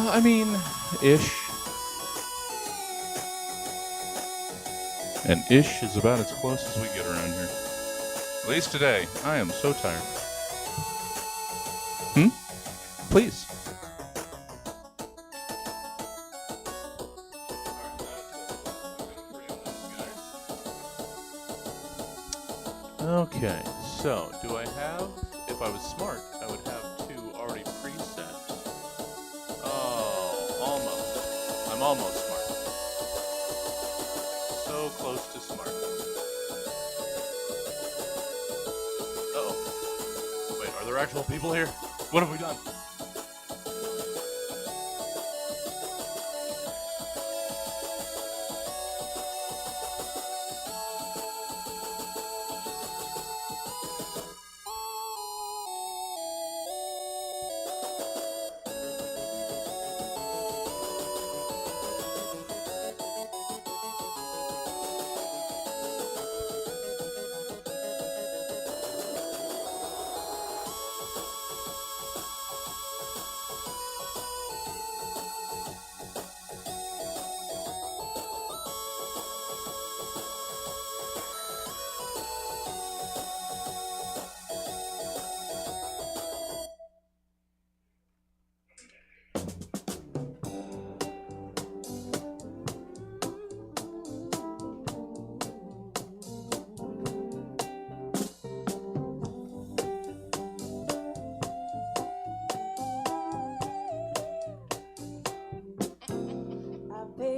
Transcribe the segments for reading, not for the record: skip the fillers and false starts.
I mean, ish. And ish is about as close as we get around here. At least today. I am so tired. Please. Okay, so do I have, if I was smart, I would have two already preset. Oh, almost. I'm almost smart. So close to smart. Uh-oh. Wait, are there actual people here? What have we done?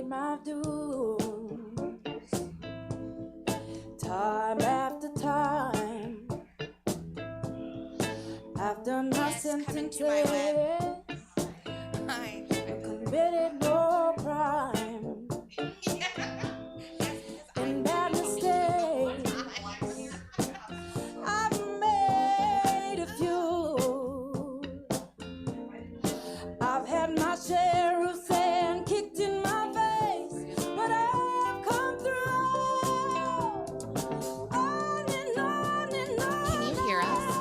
My dues, time after time, after my sentence, committed no crime, and bad mistakes, I've made a few. I've had my share of sand kicked in my face, but I've come through on and on and on. Can you hear us?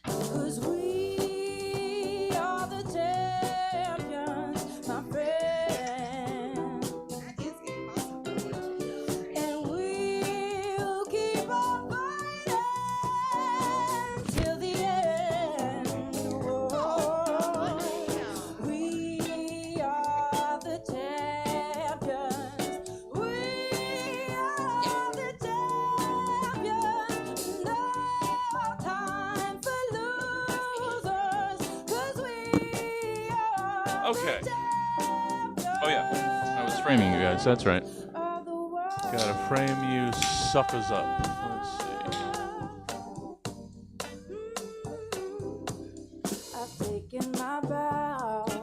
'Cause we are the champions, my friend. And we'll keep on fighting till the end. Oh, we are the champions. We are the champions. No time for losers, 'cause we are Okay. the champions. Oh yeah, I was framing you guys, that's right. Of the world. Gotta frame you suckers up. Let's see. I've taken my vows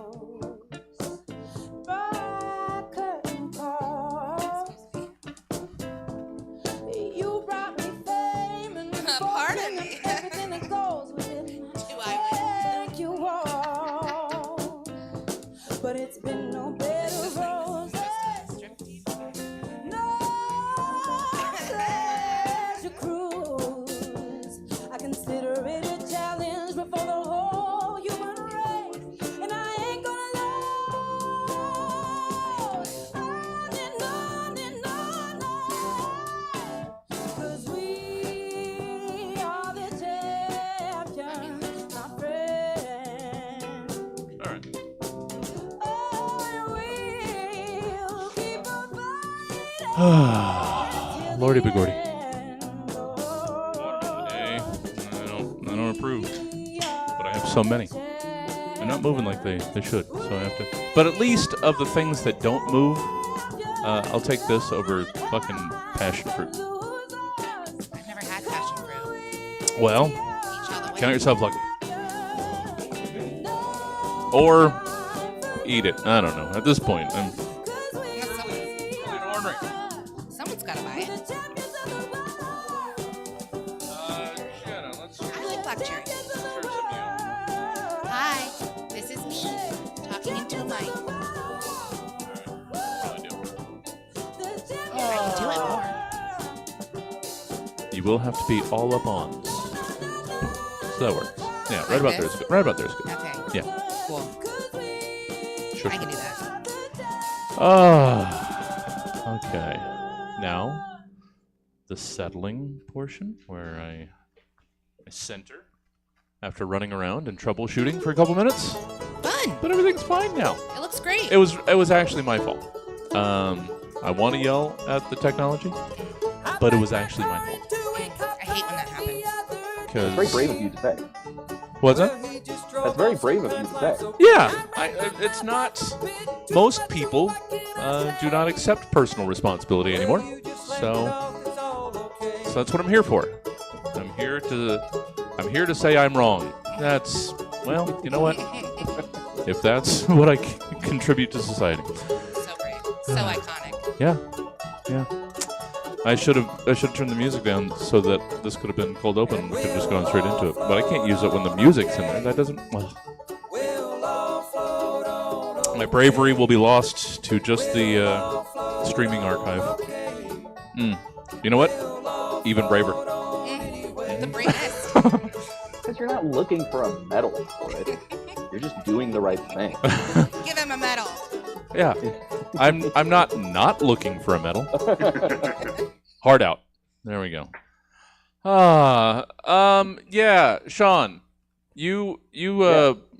by curtain calls. You brought me fame and Pardon fortune me. and everything that goes with it. Do I Thank you all, but it's been no bed of roses. No pleasure cruise. I consider it a challenge before the whole human race, and I ain't gonna lose. On and on and on, 'cause we are the champions, my friend. Lordy begordy. Hey, I don't approve. But I have so many. They're not moving like they should, so I have to. But at least of the things that don't move, I'll take this over fucking passion fruit. I've never had passion fruit. Well, Each other way. count yourself lucky. Or eat it. I don't know. At this point, I'm. Someone's got to buy it. Shannon, let's I like black cherry. Hi, this is me talking into a mic. I can do it more. You will have to be all up on. So that works. Yeah, right about there is good. Right about there is good. Okay. Yeah. Cool. Sure. I can do that. Okay. Now, the settling portion where I center after running around and troubleshooting for a couple minutes. Fun. But everything's fine now. It looks great. It was actually my fault. I want to yell at the technology, but it was actually my fault. I hate when that happens. That's very brave of you to say. What's that? That's very brave of you to say. Yeah, it's not. Most people do not accept personal responsibility anymore. So that's what I'm here for. I'm here to say I'm wrong. That's, well, you know what? If that's what I contribute to society. So brave. So iconic. Yeah. I should have turned the music down so that this could have been cold open and could have just gone straight into it. But I can't use it when the music's in there. That doesn't. Well. My bravery will be lost to just the streaming archive. You know what? Even braver. The bravest. Because you're not looking for a medal for it. You're just doing the right thing. Give him a medal. Yeah. I'm not looking for a medal. Hard out. There we go. Yeah, Sean. You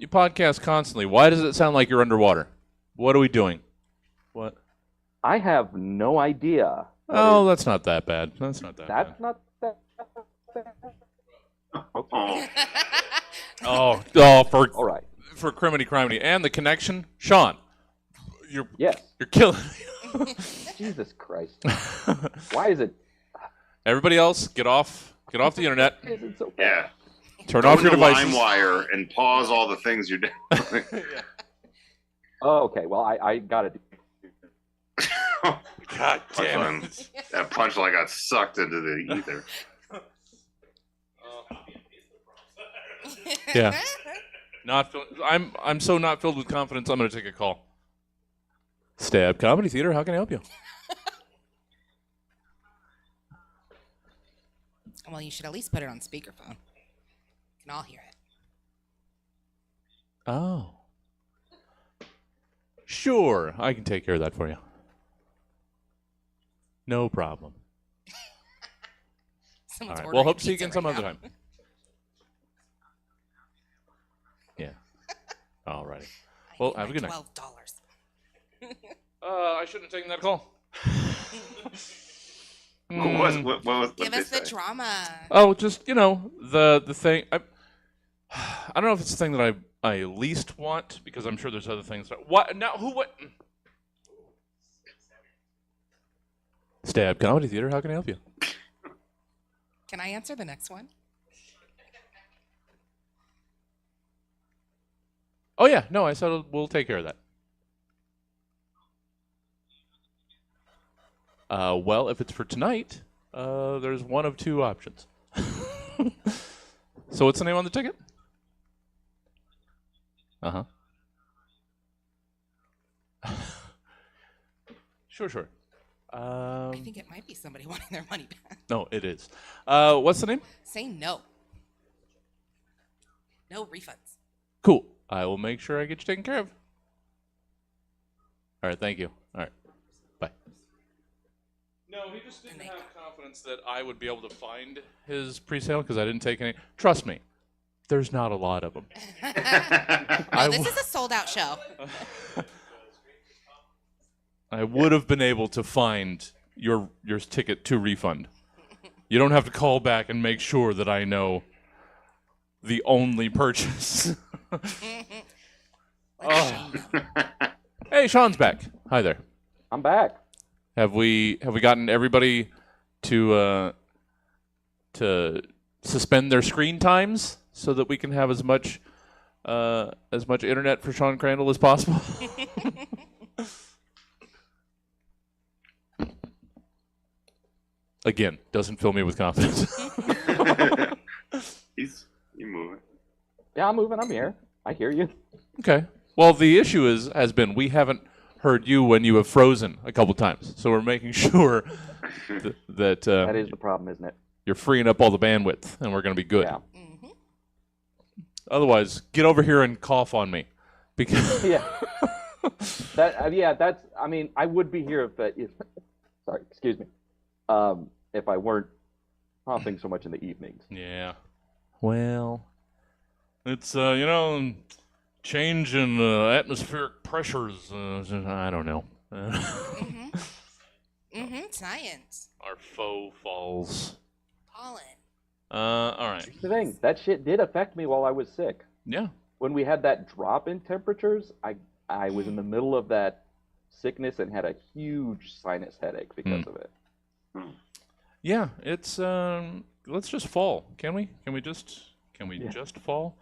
podcast constantly. Why does it sound like you're underwater? What are we doing? What? I have no idea. Oh, that's not that bad. That's not that bad. That's not that bad. Oh, Oh, for All right. for criminy and the connection, Sean. You're Yes. killing me. Jesus Christ. Why is it? Everybody else, get off the internet. Why is it so bad? yeah. Turn Go off your into devices. LimeWire and pause all the things you're doing. Oh, okay. Well, I got it. God damn it. That punchline got sucked into the ether. Yeah. I'm so not filled with confidence. I'm going to take a call. Stab Comedy Theater. How can I help you? Well, you should at least put it on speakerphone. We can all hear it. Oh. Sure, I can take care of that for you. No problem. All Someone's right. Well, ordering hope to see you pizza again some right other now. time. Yeah. All righty. I Well, need have a my good night. $12. I shouldn't have taken that call. What was Give they us the say? drama. Oh, just, the thing. I don't know if it's the thing that I least want, because I'm sure there's other things. What? Now, what? Stab Comedy Theater, how can I help you? Can I answer the next one? Oh, yeah. No, I said we'll take care of that. Well, if it's for tonight, there's one of two options. So what's the name on the ticket? Uh-huh. Sure. I think it might be somebody wanting their money back. No, it is. What's the name? Say no. No refunds. Cool. I will make sure I get you taken care of. All right, thank you. All right, bye. No, he just didn't have confidence that I would be able to find his pre-sale because I didn't take any. Trust me, there's not a lot of them. No, this is a sold-out show. I would have been able to find your ticket to refund. You don't have to call back and make sure that I know the only purchase. Oh. Hey, Sean's back. Hi there. I'm back. Have we gotten everybody to suspend their screen times so that we can have as much internet for Sean Crandall as possible? Again, doesn't fill me with confidence. He's moving. Yeah, I'm moving. I'm here. I hear you. Okay. Well, the issue has been we haven't heard you when you have frozen a couple times, so we're making sure that That is the problem, isn't it? you're freeing up all the bandwidth, and we're going to be good. Yeah. Otherwise, get over here and cough on me, because Yeah. That's. I mean, I would be here if sorry, excuse me. If I weren't coughing so much in the evenings. yeah. Well, it's change in atmospheric pressures. I don't know. Science. Our foe falls. Pollen. All right. The thing, that shit did affect me while I was sick. Yeah. When we had that drop in temperatures, I was in the middle of that sickness and had a huge sinus headache because of it. Yeah. It's let's just fall. Can we? Can we just fall?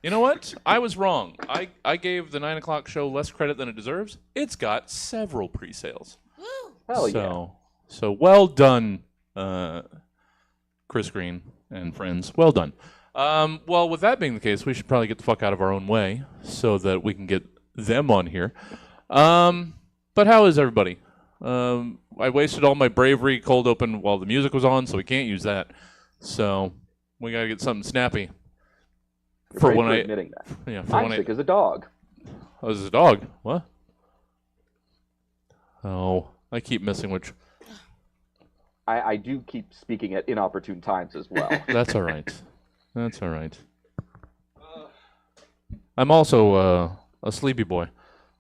You know what? I was wrong. I gave the 9 o'clock show less credit than it deserves. It's got several pre-sales. Woo! Hell yeah. So well done, Chris Green and friends. Well done. Well, with that being the case, we should probably get the fuck out of our own way so that we can get them on here. But how is everybody? I wasted all my bravery cold open while the music was on, so we can't use that. So we gotta get something snappy. You're For brave when for I admitting that. yeah for I'm when I sick as a dog. oh, this is a dog. What? Oh, I keep missing which. I do keep speaking at inopportune times as well. That's all right. That's all right. I'm also a sleepy boy,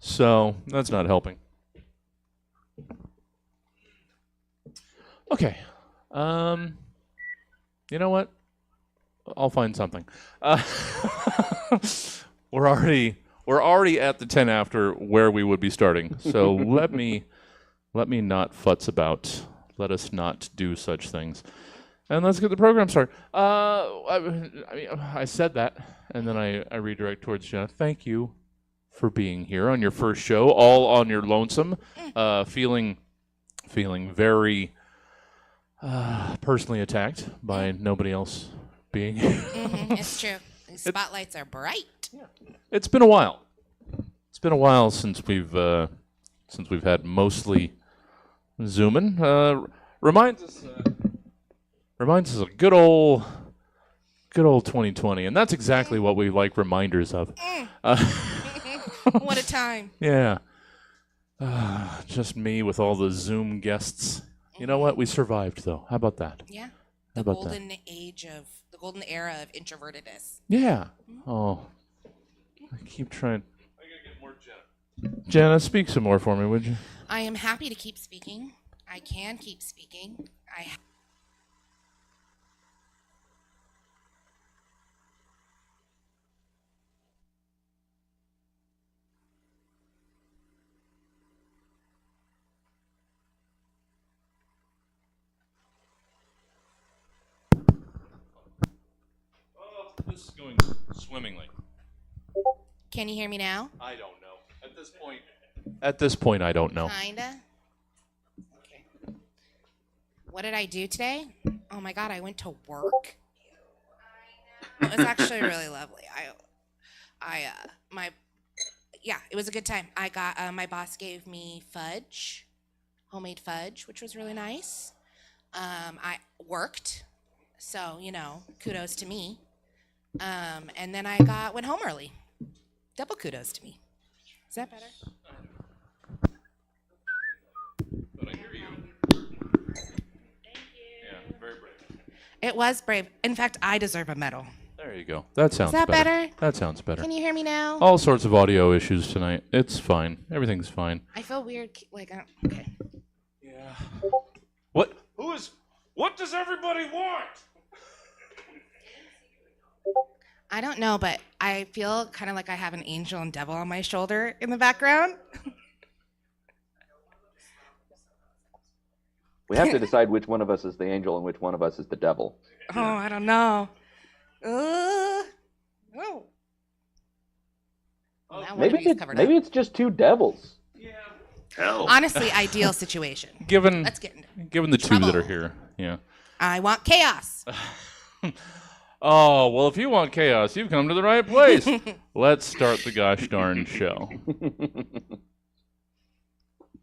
so that's not helping. Okay. You know what? I'll find something. We're already at the 10 after where we would be starting. So let me not futz about. Let us not do such things. And let's get the program started. I said that, and then I redirect towards Jenna. Thank you for being here on your first show, all on your lonesome, feeling very personally attacked by nobody else being here. It's true. These spotlights are bright. It's been a while. It's been a while since we've had mostly Zoomin. Reminds us of good old 2020, and that's exactly what we like reminders of. What a time. Yeah. Just me with all the Zoom guests. You know what? We survived, though. How about that? Yeah. How The about that? golden era of introvertedness. Yeah. Oh. I keep trying. I gotta get more Jenna. Jenna, speak some more for me, would you? I am happy to keep speaking. I can keep speaking. This is going swimmingly. Can you hear me now? I don't know. At this point, I don't know. Kinda. Okay. What did I do today? Oh my God, I went to work. It was actually really lovely. It was a good time. I got my boss gave me fudge, homemade fudge, which was really nice. I worked, so kudos to me. And then I went home early. Double kudos to me. Is that better? But I hear you. Thank you. Yeah, very brave. It was brave. In fact, I deserve a medal. There you go. That sounds that better? That sounds better. Can you hear me now? All sorts of audio issues tonight. It's fine. Everything's fine. I feel weird. Okay. Yeah. Yeah. What? What does everybody want? I don't know, but I feel kind of like I have an angel and devil on my shoulder in the background. We have to decide which one of us is the angel and which one of us is the devil. Oh, I don't know. Oh. Now one of you's covered Maybe up. it's just two devils. Hell. Honestly, ideal situation. Given Let's get into it. given the two that Trouble. are here, yeah. I want chaos. Oh, well, if you want chaos, you've come to the right place. Let's start the gosh darn show.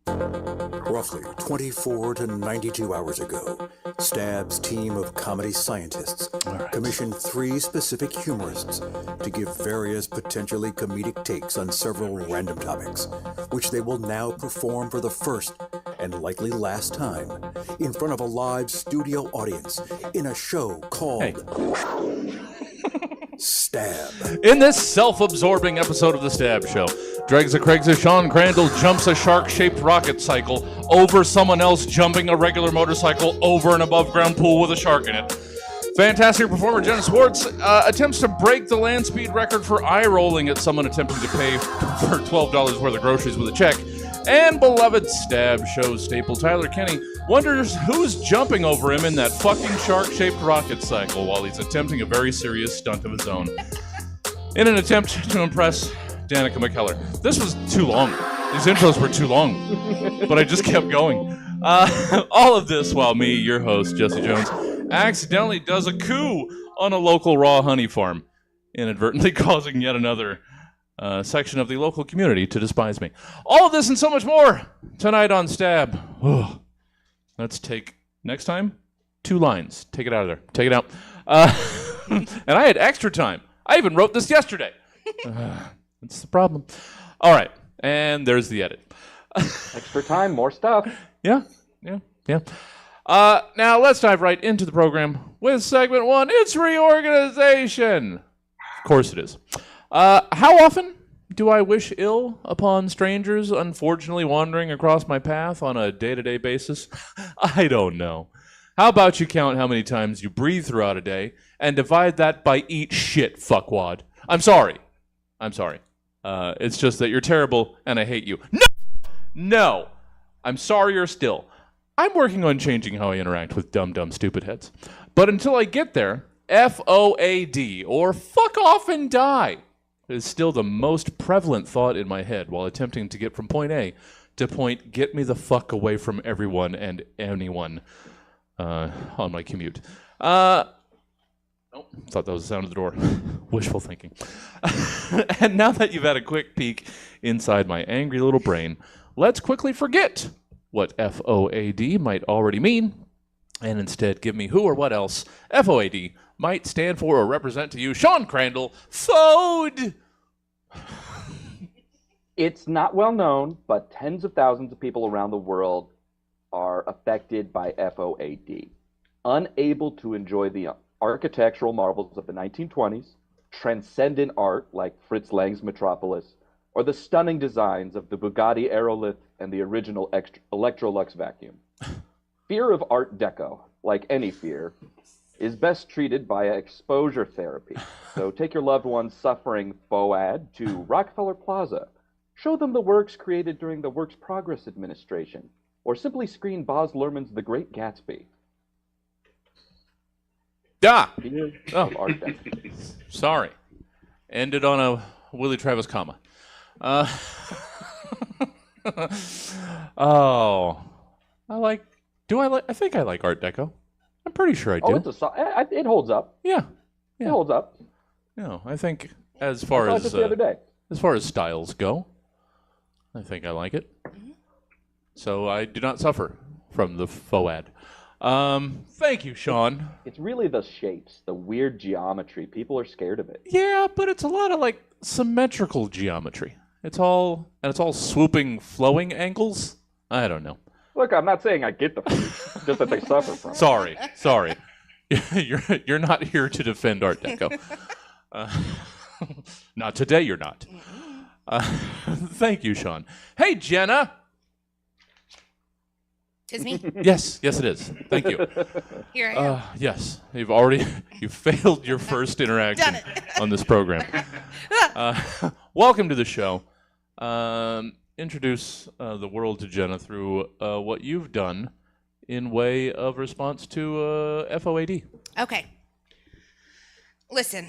Roughly 24 to 92 hours ago, Stab's team of comedy scientists commissioned 3 specific humorists to give various potentially comedic takes on several random topics, which they will now perform for the first and likely last time in front of a live studio audience in a show called Stab. In this self-absorbing episode of The Stab Show, Dregs of Craigs' Sean Crandall jumps a shark-shaped rocket cycle over someone else jumping a regular motorcycle over an above-ground pool with a shark in it. Fantastic performer Jenna Swartz attempts to break the land speed record for eye-rolling at someone attempting to pay for $12 worth of groceries with a check. And beloved Stab Show staple Tyler Kenny wonders who's jumping over him in that fucking shark-shaped rocket cycle while he's attempting a very serious stunt of his own. In an attempt to impress Danica McKellar. This was too long. These intros were too long, but I just kept going. All of this while me, your host, Jesse Jones, accidentally does a coup on a local raw honey farm, inadvertently causing yet another section of the local community to despise me. All of this and so much more tonight on Stab. Ugh. Let's take, next time, 2 lines. Take it out of there. Take it out. And I had extra time. I even wrote this yesterday. That's the problem. All right. And there's the edit. Extra time, more stuff. Yeah. Now let's dive right into the program with segment 1. It's reorganization. Of course it is. How often do I wish ill upon strangers unfortunately wandering across my path on a day-to-day basis? I don't know. How about you count how many times you breathe throughout a day and divide that by eat shit, fuckwad. I'm sorry. It's just that you're terrible and I hate you. No. I'm sorrier still. I'm working on changing how I interact with dumb, stupid heads. But until I get there, FOAD, or fuck off and die, is still the most prevalent thought in my head while attempting to get from point A to point get me the fuck away from everyone and anyone on my commute. Thought that was the sound of the door. Wishful thinking. And now that you've had a quick peek inside my angry little brain, let's quickly forget what FOAD might already mean, and instead give me who or what else FOAD might stand for or represent to you. Sean Crandall, FOAD! It's not well known, but tens of thousands of people around the world are affected by FOAD. Unable to enjoy the architectural marvels of the 1920s, transcendent art like Fritz Lang's Metropolis, or the stunning designs of the Bugatti Aerolith and the original Electrolux vacuum. Fear of Art Deco, like any fear, is best treated via exposure therapy. So take your loved ones suffering FOAD to Rockefeller Plaza. Show them the works created during the Works Progress Administration, or simply screen Baz Luhrmann's The Great Gatsby. Fear of Art Deco. Sorry. Ended on a Willie Travis comma. I think I like Art Deco. I'm pretty sure I do. It holds up. Yeah. It holds up. I think as far I as just the other day. as far as styles go, I think I like it. So I do not suffer from the FOAD. Thank you, Sean. It's really the shapes, the weird geometry. People are scared of it. Yeah, but it's a lot of like symmetrical geometry. It's all swooping, flowing angles. I don't know. Look, I'm not saying I get the freaks, just that they suffer from it. Sorry. You're not here to defend Art Deco. Not today, you're not. Thank you, Sean. Hey, Jenna. 'Tis me. Yes, it is. Thank you. Here I am. Yes, you failed your first interaction Done it. on this program. Welcome to the show. Introduce the world to Jenna through what you've done in way of response to FOAD. Okay. Listen,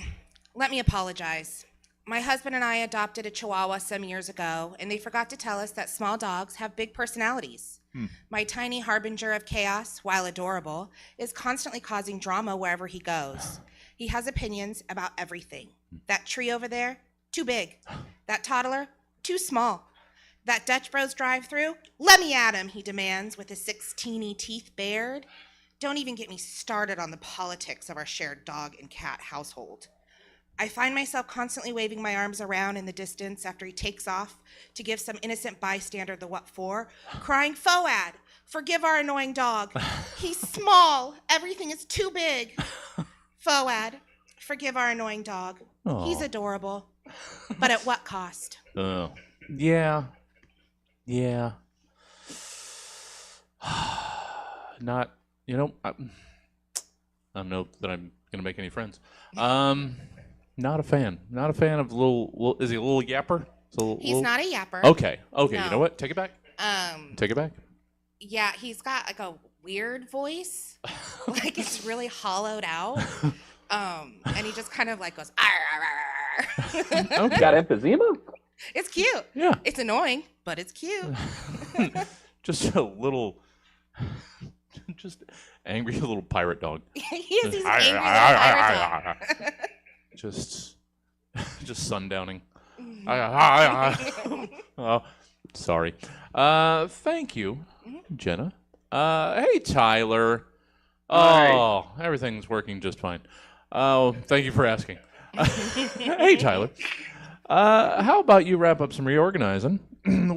let me apologize. My husband and I adopted a Chihuahua some years ago, and they forgot to tell us that small dogs have big personalities. My tiny harbinger of chaos, while adorable, is constantly causing drama wherever he goes. He has opinions about everything. That tree over there, too big. That toddler, too small. That Dutch Bros drive-through, let me at him, he demands with his 16 teeth bared. Don't even get me started on the politics of our shared dog and cat household. I find myself constantly waving my arms around in the distance after he takes off to give some innocent bystander the what for, crying, "FOAD, forgive our annoying dog. He's small. Everything is too big. FOAD, forgive our annoying dog. He's adorable. But at what cost?" Yeah. Not, I don't know that I'm going to make any friends. Not a fan. Not a fan of little is he a little yapper? He's not a yapper. Okay. No. You know what? Take it back. Take it back. Yeah, he's got like a weird voice. Like it's really hollowed out. And he just kind of like goes, "Arr, arr, arr." Okay. Got emphysema? It's cute. Yeah. It's annoying, but it's cute. Just a little, just angry little pirate dog. He is. He's an angry little pirate dog. Just sundowning. Oh, sorry. Thank you, Jenna. Hey, Tyler. Oh, everything's working just fine. Oh, thank you for asking. Hey, Tyler. How about you wrap up some reorganizing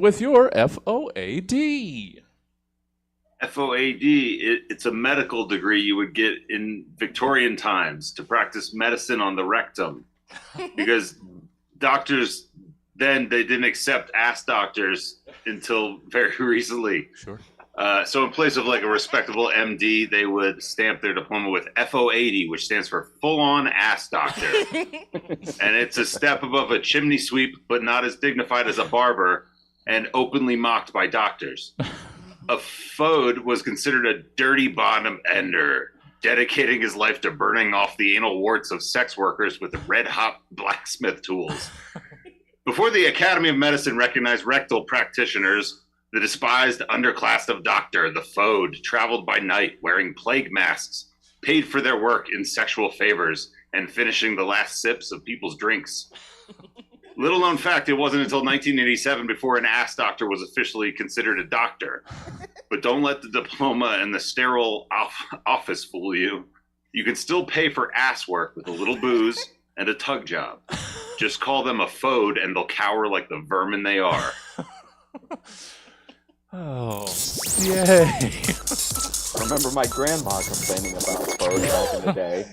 with your FOAD? FOAD, it's a medical degree you would get in Victorian times to practice medicine on the rectum. Because doctors then, they didn't accept ass doctors until very recently. Sure. So in place of like a respectable MD, they would stamp their diploma with FOAD, which stands for full-on ass doctor. And it's a step above a chimney sweep, but not as dignified as a barber, and openly mocked by doctors. A FOAD was considered a dirty bottom ender, dedicating his life to burning off the anal warts of sex workers with red-hot blacksmith tools. Before the Academy of Medicine recognized rectal practitioners, the despised underclass of doctor, the FOAD, traveled by night wearing plague masks, paid for their work in sexual favors, and finishing the last sips of people's drinks. Little known fact, it wasn't until 1987 before an ass doctor was officially considered a doctor. But don't let the diploma and the sterile office fool you. You can still pay for ass work with a little booze and a tug job. Just call them a FOAD and they'll cower like the vermin they are. Oh, yay. I remember my grandma complaining about FOAD back in the day,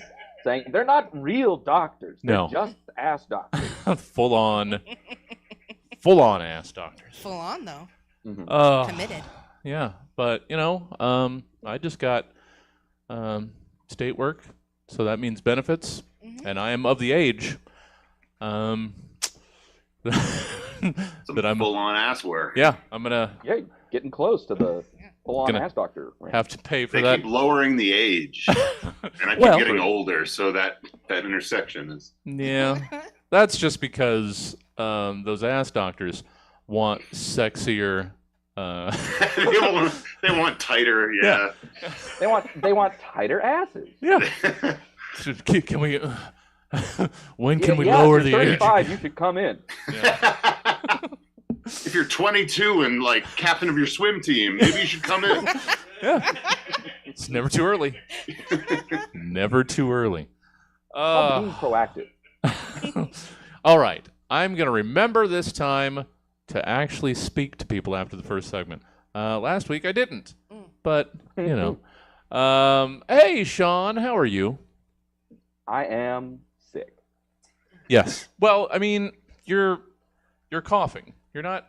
saying they're not real doctors. They're No. just ass doctors. full on ass doctors. Full on though. Committed. Yeah, but I just got state work, so that means benefits, and I am of the age that I'm full-on ass work. Yeah, I'm gonna Getting close to the full-on Gonna ass doctor. have to pay for They that. keep lowering the age, and I keep Well- getting older, so that intersection is. Yeah, that's just because those ass doctors want sexier. They want tighter, yeah. They want tighter asses. Yeah. Can we? When can we yeah, lower if the you're age? 35, you should come in. If you're 22 and like captain of your swim team, maybe you should come in. Yeah. It's never too early. Never too early. Being proactive. All right. I'm going to remember this time to actually speak to people after the first segment. Last week I didn't. But, hey, Sean, how are you? I am sick. Yes. Well, I mean, you're coughing. You're not.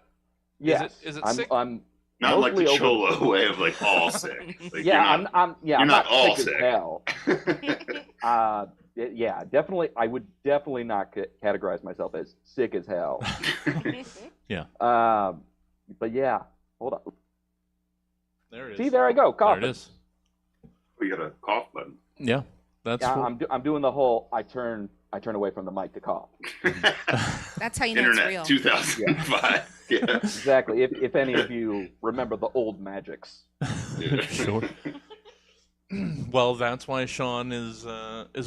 Yes. Is it I'm, sick? I'm Not like the Mostly Cholo way of like all sick. Like, Yeah, I'm I'm not not all sick sick. as hell. Yeah, definitely. I would definitely not categorize myself as sick as hell. Yeah. But yeah, hold on. There it is. See, there I go. There Coughing. it is. We got a cough button. Yeah. That's Yeah, what- I'm doing the whole. I turn away from the mic to cough. That's how you know it's Internet real. 2005. Yeah. Exactly. If any of you remember the old magics. Sure. Well, that's why Sean is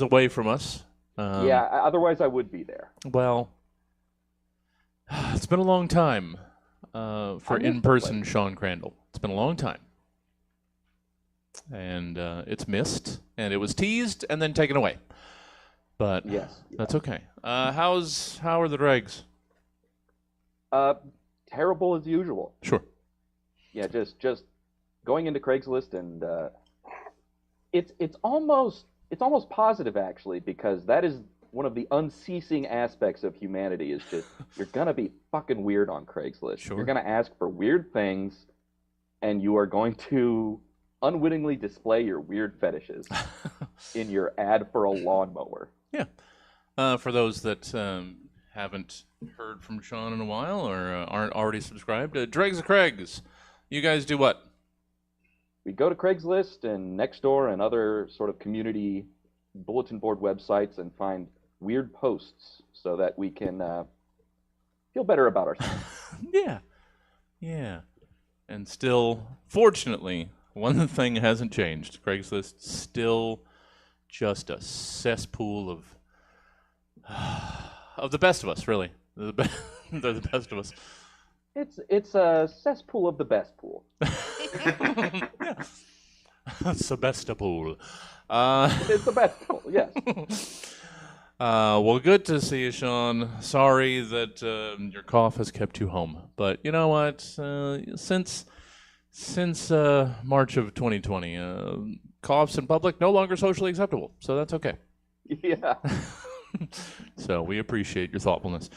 away from us. Yeah. Otherwise, I would be there. Well, it's been a long time for I miss in-person the Sean Crandall. It's been a long time, and it's missed, and it was teased and then taken away. But Yes. that's okay. How are the dregs? Terrible as usual. Sure. Yeah. Just going into Craigslist and it's almost positive actually, because that is one of the unceasing aspects of humanity is just you're gonna be fucking weird on Craigslist. Sure. You're gonna ask for weird things, and you are going to unwittingly display your weird fetishes in your ad for a lawnmower. Yeah. For those that haven't heard from Sean in a while or aren't already subscribed, Dregs of Craigs, you guys do what? We go to Craigslist and Nextdoor and other sort of community bulletin board websites and find weird posts so that we can feel better about ourselves. Yeah. Yeah. And still, fortunately, one thing hasn't changed. Craigslist still just a cesspool of the best of us, really. They're the best of us. It's a cesspool of the best pool. Yeah. Sebastopol. It's the best pool, yes. Well, good to see you, Sean. Sorry that your cough has kept you home, but you know what? Since March of 2020, coughs in public no longer socially acceptable, so that's okay. Yeah. So we appreciate your thoughtfulness.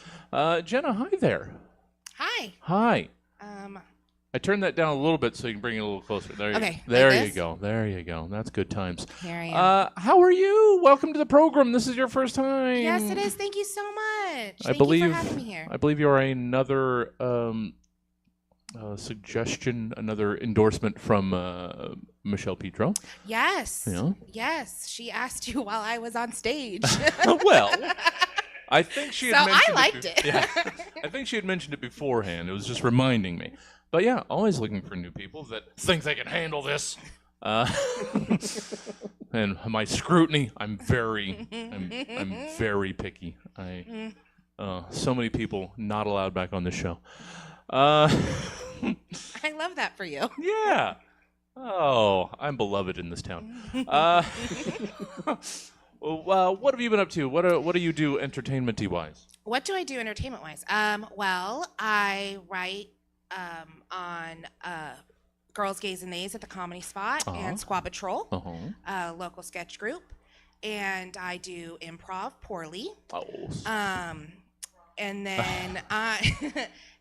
Jenna, hi there. Hi. Hi. I turned that down a little bit so you can bring it a little closer. There you Okay, like There you this? go. There you go. That's good times. Here I am. How are you? Welcome to the program. This is your first time. Yes, it is. Thank you so much. I Thank believe you for having me here. I believe you are another suggestion, another endorsement from Michelle Petro. Yes. Yeah. Yes. She asked you while I was on stage. Well, I think she had So I mentioned liked it. Yeah, I think she had mentioned it beforehand. It was just reminding me. But yeah, always looking for new people that think they can handle this. And my scrutiny, I'm very picky. So many people not allowed back on the show. I love that for you. Yeah. Oh, I'm beloved in this town. Well, what have you been up to? What do you do entertainment-y wise? What do I do entertainment-wise? Well, I write on Girls, Gays, and Theys at the Comedy Spot and Squad Patrol, a local sketch group. And I do improv poorly. Oh. And then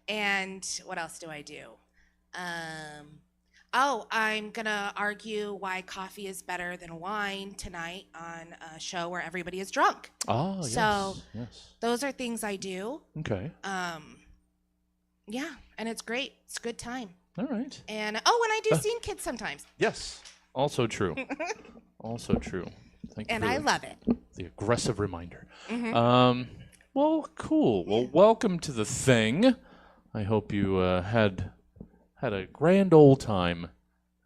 and what else do I do? I'm gonna argue why coffee is better than wine tonight on a show where everybody is drunk. Oh, So, yes. Those are things I do. Okay. Yeah, and it's great. It's a good time. All right. And and I do Scene Kids sometimes. Yes. Also true. Also true. Thank you And for I love it. the aggressive reminder. Mm-hmm. Well, cool. Well, welcome to the thing. I hope you had a grand old time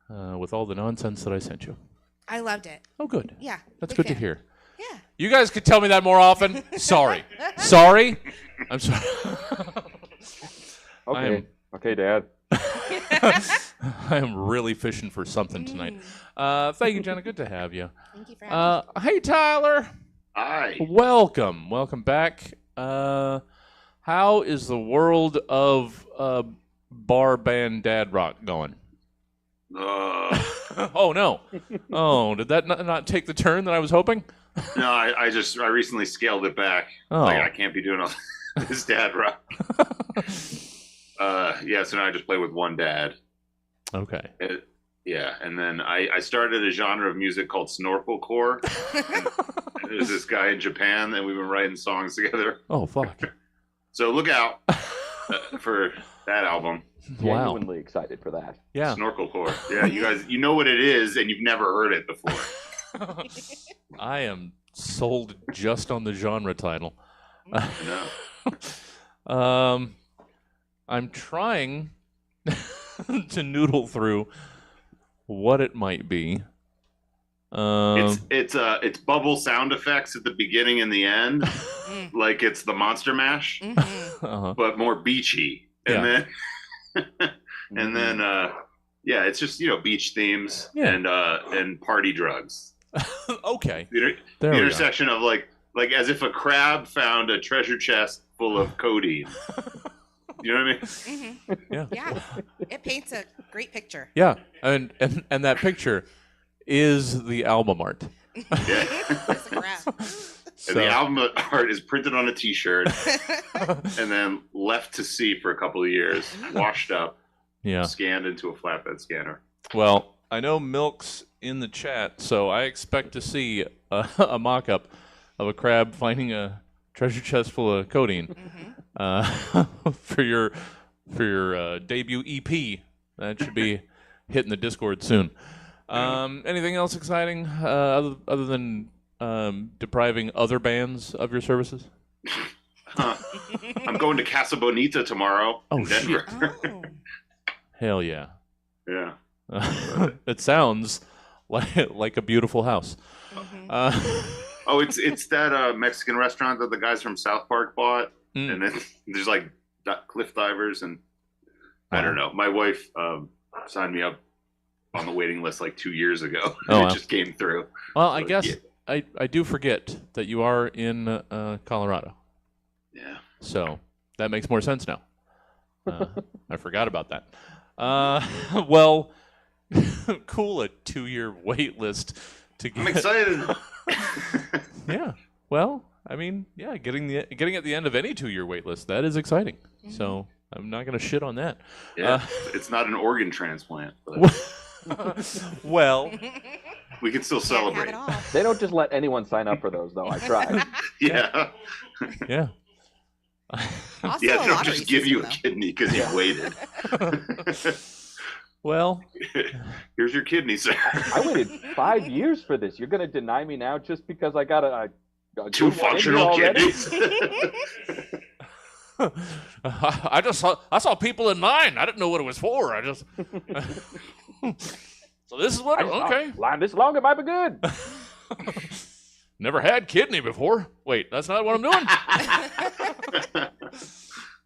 with all the nonsense that I sent you. I loved it. Oh, good. Yeah. That's big good to fan. hear. Yeah. You guys could tell me that more often. Sorry. Sorry. I'm sorry. Okay. Okay, Dad. I am really fishing for something tonight. Thank you, Jenna. Good to have you. Thank you for having me. Hey, Tyler. Hi. Welcome back. How is the world of bar band dad rock going? Oh no! Oh, did that not take the turn that I was hoping? No, I recently scaled it back. Oh. Like I can't be doing all this dad rock. So now I just play with one dad. Okay. Yeah, and then I started a genre of music called snorkelcore. And there's this guy in Japan, and we've been writing songs together. Oh, fuck. So look out for that album, Wow. Genuinely excited for that. Yeah. snorkelcore. Yeah, you guys, you know what it is, and you've never heard it before. I am sold just on the genre title. No. I'm trying to noodle through what it might be. It's bubble sound effects at the beginning and the end, like it's the Monster Mash, Uh-huh. but more beachy. And then yeah, it's just beach themes and party drugs. Okay. The There we go. intersection of like as if a crab found a treasure chest full of codeine. You know what I mean? Mm-hmm. Yeah. Yeah, it paints a great picture. Yeah, and that picture is the album art. Yeah. It's a grab. And the album art is printed on a T-shirt and then left to see for a couple of years, washed up, Yeah. scanned into a flatbed scanner. Well, I know Milk's in the chat, so I expect to see a mock-up of a crab finding a treasure chest full of codeine for your debut EP. That should be hitting the Discord soon. Anything else exciting other than depriving other bands of your services? I'm going to Casa Bonita tomorrow in Denver. Oh. Hell yeah. Yeah. It sounds like a beautiful house. Oh, it's that Mexican restaurant that the guys from South Park bought, and then there's like cliff divers, and I don't know. My wife signed me up on the waiting list like 2 years ago. Oh, It wow. just came through. Well, I So, guess yeah. I do forget that you are in Colorado. Yeah. So that makes more sense now. I forgot about that. Well, cool, a 2-year wait list to get. I'm excited. Yeah. Well, I mean, yeah, getting at the end of any 2-year wait list, that is exciting. So I'm not going to shit on that. Yeah. It's not an organ transplant, but Well, we can still Can't have celebrate. it all. They don't just let anyone sign up for those, though. I tried. Yeah. yeah. Also Yeah, a they'll lottery just give you a system, kidney because you waited. Well, Here's your kidney, sir. I waited 5 years for this. You're going to deny me now just because I got a good 2 one in here functional already? kidneys. I saw people in mine. I didn't know what it was for. I just. So this is what. Okay. Line this long, it might be good. Never had kidney before. Wait, that's not what I'm doing.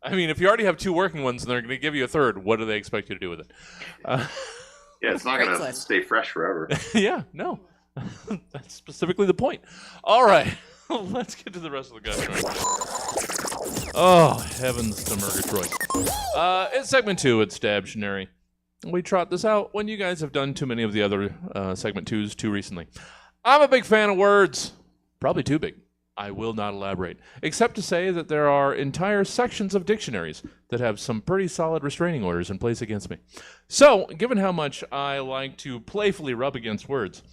I mean, if you already have 2 working ones and they're going to give you a third, what do they expect you to do with it? Yeah, it's not going to Craigslist. stay fresh forever. Yeah, no. That's specifically the point. All right, let's get to the rest of the guys. Oh, heavens to Murgatroyd. It's segment 2 at Stabtionary. We trot this out when you guys have done too many of the other segment 2s too recently. I'm a big fan of words. Probably too big. I will not elaborate, except to say that there are entire sections of dictionaries that have some pretty solid restraining orders in place against me. So, given how much I like to playfully rub against words,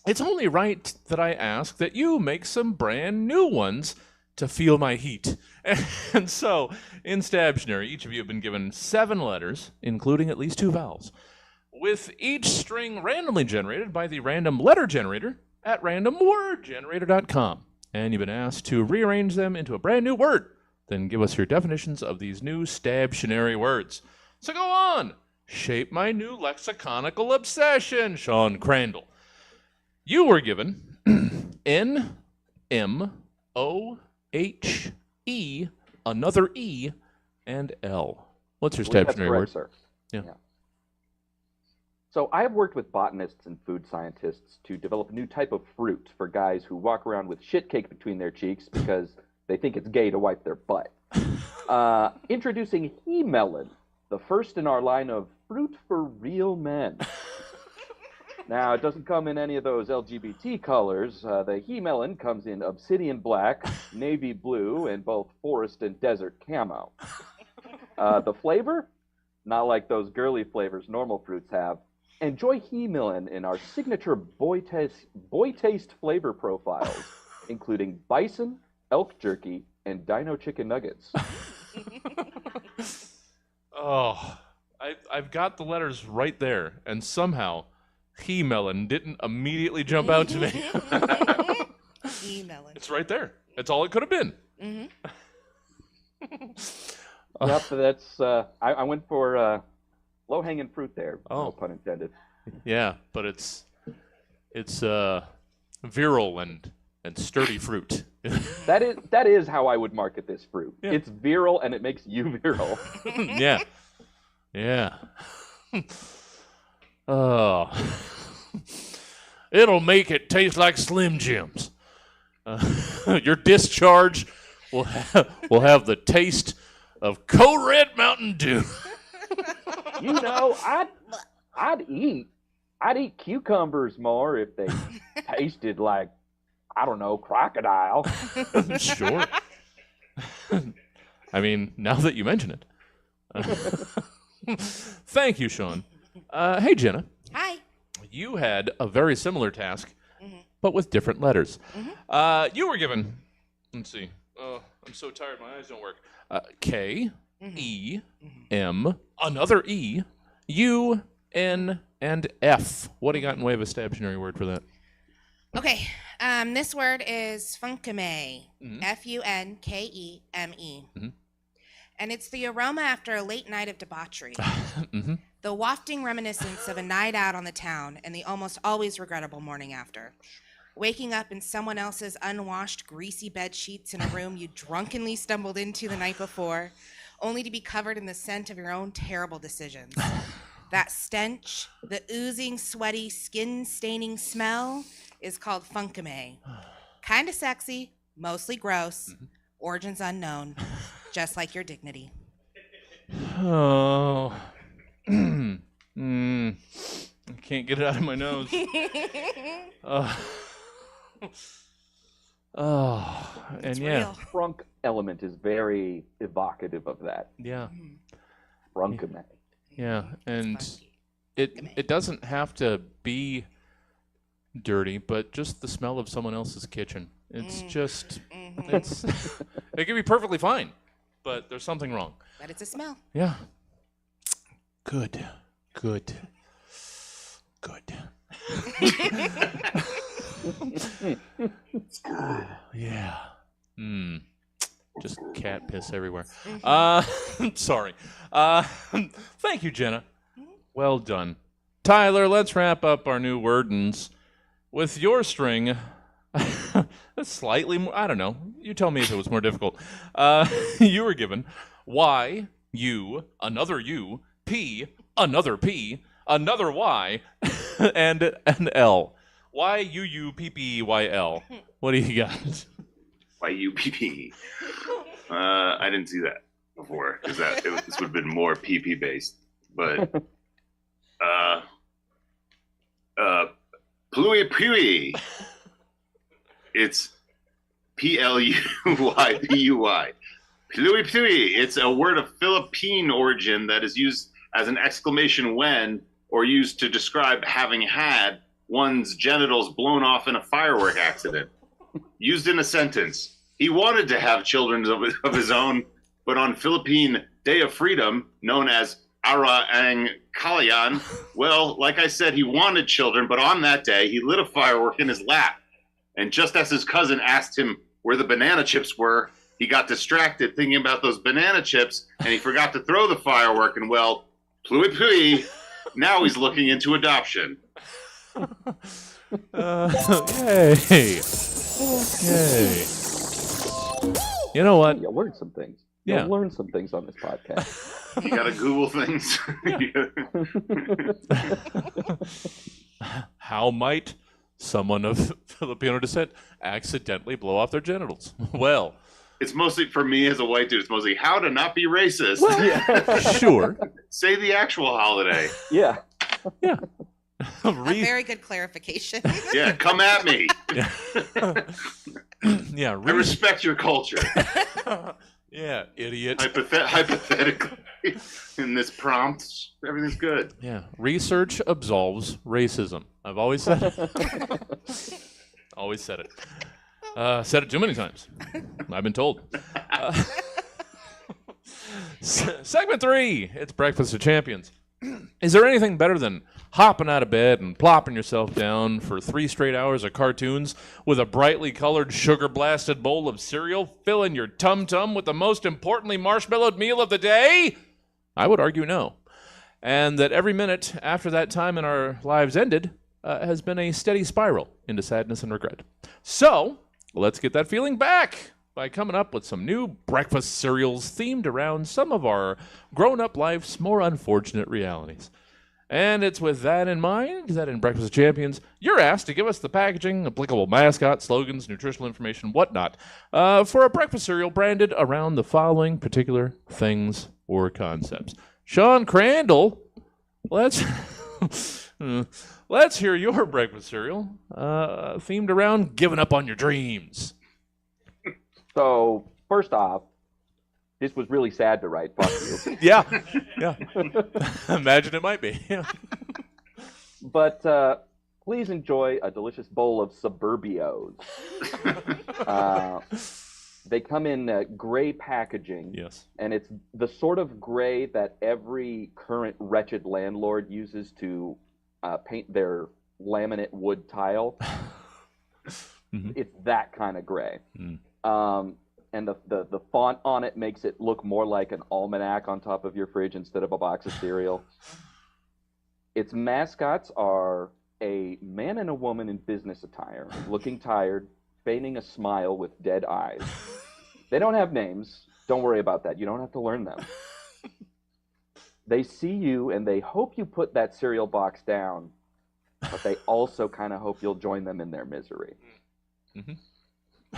it's only right that I ask that you make some brand new ones to feel my heat. And so, in Stabtionary, each of you have been given 7 letters, including at least 2 vowels, with each string randomly generated by the random letter generator at randomwordgenerator.com. And you've been asked to rearrange them into a brand new word. Then give us your definitions of these new Stabtionary words. So go on, shape my new lexiconical obsession, Sean Crandall. You were given N-M-O-H-E, another E, and L. What's your I believe that's Stabtionary correct, word? sir. Yeah. So I have worked with botanists and food scientists to develop a new type of fruit for guys who walk around with shit cake between their cheeks because they think it's gay to wipe their butt. Introducing he melon, the first in our line of fruit for real men. Now, it doesn't come in any of those LGBT colors. The he melon comes in obsidian black, navy blue, and both forest and desert camo. The flavor? not like those girly flavors normal fruits have. Enjoy He-Millen in our signature boy taste flavor profiles, including bison, elk jerky, and dino chicken nuggets. Oh, I've got the letters right there, and somehow He-Melon didn't immediately jump out to me. He-melon. It's right there. That's all it could have been. Yep, that's. I went for low-hanging fruit there. Oh. No pun intended. Yeah, but it's virile and sturdy fruit. That is how I would market this fruit. Yeah. It's virile and it makes you virile. Yeah. Yeah. Oh. It'll make it taste like Slim Jims. Your discharge will have the taste of Code Red Mountain Dew. You know, I'd eat cucumbers more if they tasted like, I don't know, crocodile. Sure. I mean, now that you mention it. Thank you, Sean. Hey, Jenna. Hi. You had a very similar task, but with different letters. You were given, let's see. Oh, I'm so tired, my eyes don't work. K, E, M, another E, U, N, and F. What do you got in way of a stationary word for that? Okay. This word is funkame. Funkeme. And it's the aroma after a late night of debauchery. The wafting reminiscence of a night out on the town and the almost always regrettable morning after. Waking up in someone else's unwashed, greasy bed sheets in a room you drunkenly stumbled into the night before, only to be covered in the scent of your own terrible decisions. That stench, the oozing, sweaty, skin-staining smell is called funkame. Kinda sexy, mostly gross, origins unknown, just like your dignity. Oh. I can't get it out of my nose. And It's yeah. real. Frunk element is very evocative of that. Yeah. Frunkame. Yeah. And Funky. it doesn't have to be dirty, but just the smell of someone else's kitchen. It's just it's it can be perfectly fine, but there's something wrong. But it's a smell. Yeah. Good. Yeah. Just cat piss everywhere. Sorry. Thank you, Jenna. Well done. Tyler, let's wrap up our new wordins with your string. That's slightly more, I don't know. You tell me if it was more difficult. You were given Y, U, another U, P, another P, another Y, and an L. Y, U, U, P, P, Y, L. What do you got? YUPP. I didn't see that before because this would have been more PP based. But Pluy. It's Pluypui. Pluy. It's a word of Philippine origin that is used as an exclamation when, or used to describe having had one's genitals blown off in a firework accident. Used in a sentence. He wanted to have children of his own, but on Philippine Day of Freedom, known as Ara Ang Kalayan, well, like I said, he wanted children, but on that day, he lit a firework in his lap. And just as his cousin asked him where the banana chips were, he got distracted thinking about those banana chips, and he forgot to throw the firework, and well, Pluy, now he's looking into adoption. Yay. Yay. You know what? You'll learn some things. Yeah. You'll learn some things on this podcast. You gotta Google things. How might someone of Filipino descent accidentally blow off their genitals? Well, It's mostly, for me as a white dude, it's mostly how to not be racist. sure. Say the actual holiday. Yeah. Yeah. A very good clarification. Yeah, come at me. Yeah. I respect your culture. Yeah, idiot. Hypothetically. In this prompt, everything's good. Yeah. Research absolves racism. I've always said it. Always said it. Said it too many times. I've been told. Segment 3. It's Breakfast of Champions. Is there anything better than hopping out of bed and plopping yourself down for 3 straight hours of cartoons with a brightly colored, sugar-blasted bowl of cereal, filling your tum-tum with the most importantly marshmallowed meal of the day? I would argue no. And that every minute after that time in our lives ended has been a steady spiral into sadness and regret. So, let's get that feeling back by coming up with some new breakfast cereals themed around some of our grown-up life's more unfortunate realities. And it's with that in mind that in Breakfast of Champions, you're asked to give us the packaging, applicable mascot, slogans, nutritional information, whatnot, for a breakfast cereal branded around the following particular things or concepts. Sean Crandall, let's hear your breakfast cereal themed around giving up on your dreams. So, first off, this was really sad to write. Fuck you. Yeah. Imagine it might be. Yeah. But please enjoy a delicious bowl of Suburbios. They come in gray packaging. Yes. And it's the sort of gray that every current wretched landlord uses to paint their laminate wood tile. Mm-hmm. It's that kind of gray. Mm. And the font on it makes it look more like an almanac on top of your fridge instead of a box of cereal. Its mascots are a man and a woman in business attire, looking tired, feigning a smile with dead eyes. They don't have names. Don't worry about that. You don't have to learn them. They see you and they hope you put that cereal box down, but they also kind of hope you'll join them in their misery. Mm-hmm.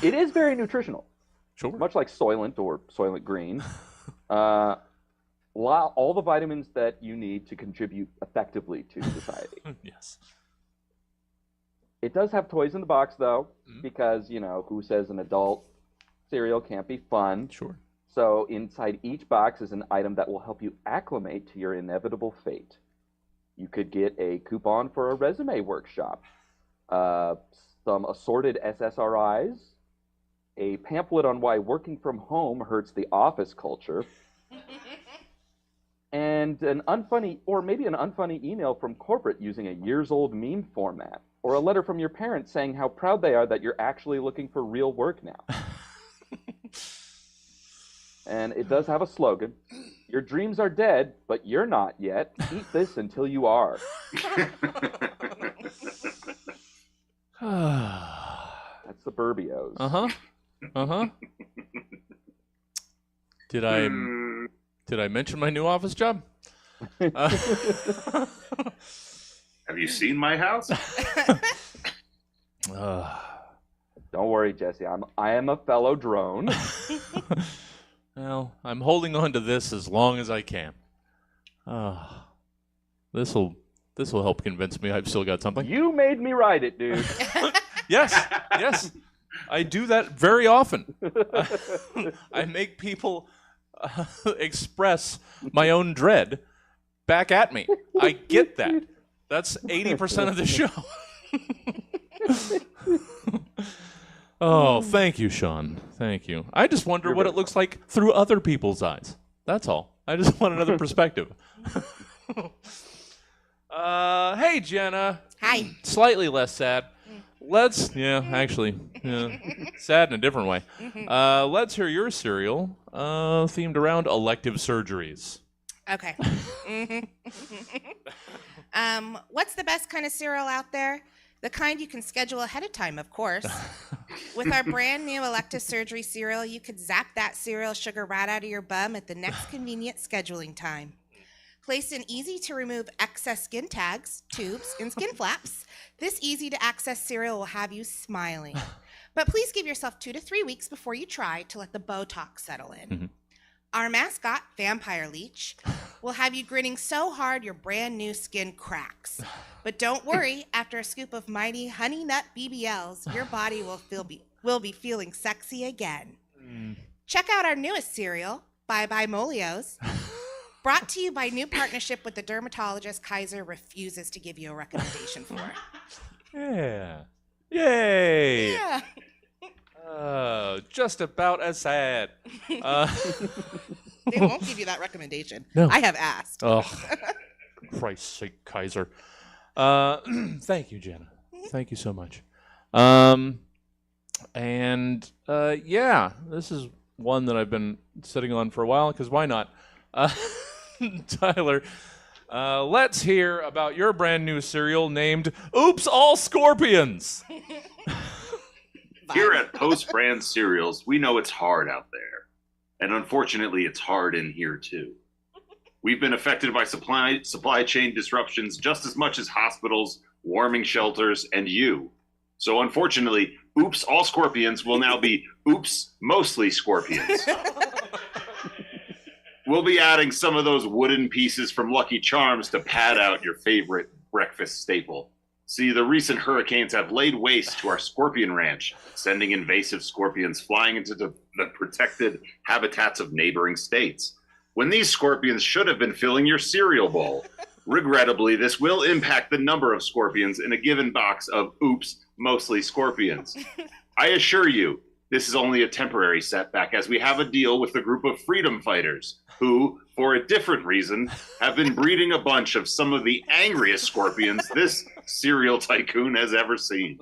It is very nutritional. Sure. Much like Soylent or Soylent Green. All the vitamins that you need to contribute effectively to society. Yes. It does have toys in the box, though, because, who says an adult cereal can't be fun? Sure. So inside each box is an item that will help you acclimate to your inevitable fate. You could get a coupon for a resume workshop, some assorted SSRIs, a pamphlet on why working from home hurts the office culture, and an unfunny email from corporate using a years-old meme format, or a letter from your parents saying how proud they are that you're actually looking for real work now. And it does have a slogan. Your dreams are dead, but you're not yet. Eat this until you are. That's Suburbios. Did I mention my new office job? Have you seen my house? Don't worry, Jesse. I am a fellow drone. Well, I'm holding on to this as long as I can. This will help convince me I've still got something. You made me write it, dude. Yes. I do that very often. I make people express my own dread back at me. I get that. That's 80% of the show. Oh, thank you, Sean. Thank you. I just wonder what it looks like through other people's eyes. That's all. I just want another perspective. Hey, Jenna. Hi. Slightly less sad. Sad in a different way. Let's hear your cereal themed around elective surgeries. Okay. What's the best kind of cereal out there? The kind you can schedule ahead of time, of course. With our brand new elective surgery cereal, you could zap that cereal sugar right out of your bum at the next convenient scheduling time. Placed in easy-to-remove excess skin tags, tubes, and skin flaps, this easy-to-access cereal will have you smiling. But please give yourself 2 to 3 weeks before you try to let the Botox settle in. Mm-hmm. Our mascot, Vampire Leech, will have you grinning so hard your brand new skin cracks. But don't worry, after a scoop of mighty Honey Nut BBLs, your body will be feeling sexy again. Check out our newest cereal, Bye Bye Molios. Brought to you by new partnership with the dermatologist Kaiser refuses to give you a recommendation for. Yeah. Yay. Yeah. Just about as sad. They won't give you that recommendation. No. I have asked. Oh, Christ's sake, Kaiser. Thank you, Jenna. Thank you so much. Yeah, this is one that I've been sitting on for a while, because why not? Tyler, let's hear about your brand new cereal named Oops All Scorpions. Here at Post Brand Cereals, we know it's hard out there. And unfortunately, it's hard in here too. We've been affected by supply chain disruptions just as much as hospitals, warming shelters, and you. So unfortunately, Oops All Scorpions will now be Oops Mostly Scorpions. We'll be adding some of those wooden pieces from Lucky Charms to pad out your favorite breakfast staple. See, the recent hurricanes have laid waste to our scorpion ranch, sending invasive scorpions flying into the protected habitats of neighboring states. When these scorpions should have been filling your cereal bowl. Regrettably, this will impact the number of scorpions in a given box of Oops Mostly Scorpions. I assure you, this is only a temporary setback, as we have a deal with a group of freedom fighters who, for a different reason, have been breeding a bunch of some of the angriest scorpions this cereal tycoon has ever seen.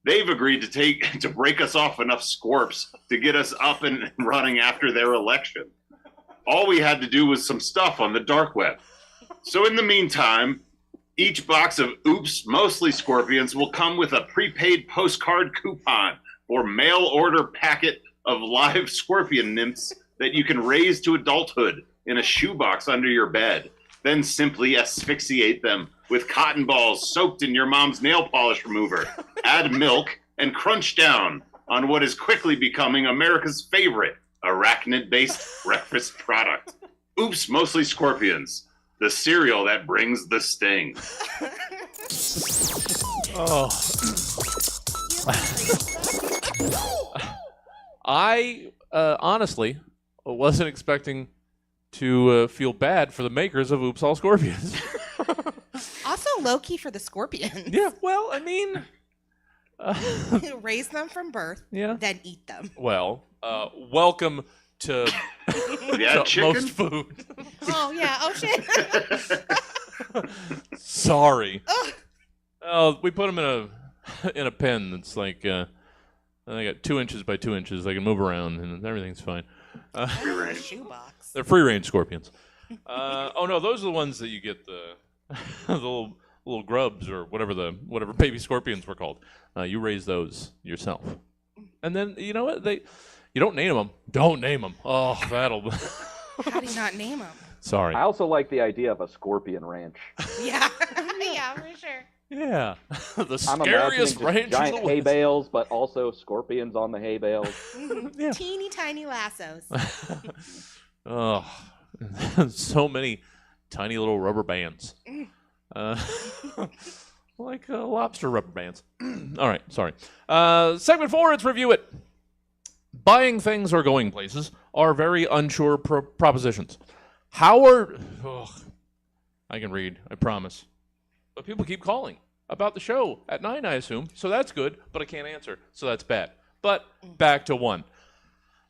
They've agreed to break us off enough scorps to get us up and running after their election. All we had to do was some stuff on the dark web. So in the meantime, each box of Oops Mostly Scorpions will come with a prepaid postcard coupon or mail order packet of live scorpion nymphs that you can raise to adulthood in a shoebox under your bed. Then simply asphyxiate them with cotton balls soaked in your mom's nail polish remover. Add milk and crunch down on what is quickly becoming America's favorite arachnid-based breakfast product. Oops Mostly Scorpions, the cereal that brings the sting. Oh. I honestly wasn't expecting to feel bad for the makers of Oops All Scorpions. Also low-key for the scorpions. Yeah, well, I mean... Raise them from birth, Yeah. then eat them. Well, welcome to, Yeah, to chicken? most food. Oh, yeah. Oh, shit. Sorry. Ugh. Oh, we put them in a pen that's like... I got 2 inches by 2 inches. They can move around, and everything's fine. Free range. Shoebox. They're free-range scorpions. Oh no, those are the ones that you get the little grubs or whatever baby scorpions were called. You raise those yourself, and then you know what you don't name them. Don't name them. Oh, that'll. How do you not name them? Sorry. I also like the idea of a scorpion ranch. Yeah. Yeah, for sure. Yeah, the I'm scariest imagining ranch just in giant the hay West. bales, but also scorpions on the hay bales. Yeah. Teeny tiny lassos. Oh, so many tiny little rubber bands. Like lobster rubber bands. All right, sorry. Segment 4, it's Review It. Buying things or going places are very unsure propositions. Howard... I can read, I promise. But people keep calling about the show at 9, I assume. So that's good, but I can't answer. So that's bad. But back to 1.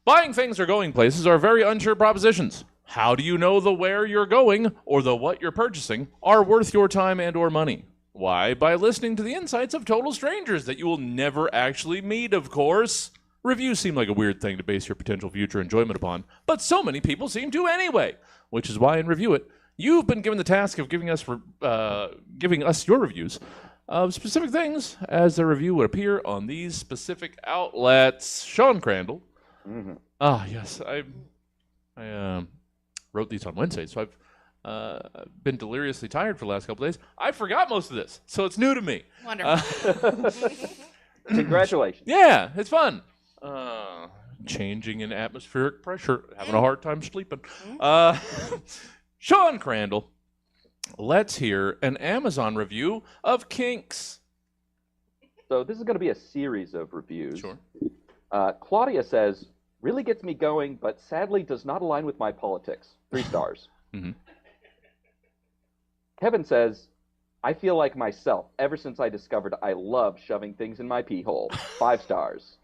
Buying things or going places are very unsure propositions. How do you know the where you're going or the what you're purchasing are worth your time and or money? Why? By listening to the insights of total strangers that you will never actually meet, of course. Reviews seem like a weird thing to base your potential future enjoyment upon, but so many people seem to anyway, which is why in Review It, you've been given the task of giving us your reviews of specific things as the review would appear on these specific outlets. Sean Crandall. Mm-hmm. Ah, yes. I wrote these on Wednesday, so I've been deliriously tired for the last couple days. I forgot most of this, so it's new to me. Wonderful. Congratulations. Yeah, it's fun. Changing in atmospheric pressure, having a hard time sleeping. Sean Crandall, let's hear an Amazon review of Kinks. So this is going to be a series of reviews. Sure. Claudia says, really gets me going, but sadly does not align with my politics. 3 stars. Mm-hmm. Kevin says, I feel like myself ever since I discovered I love shoving things in my pee hole. 5 stars.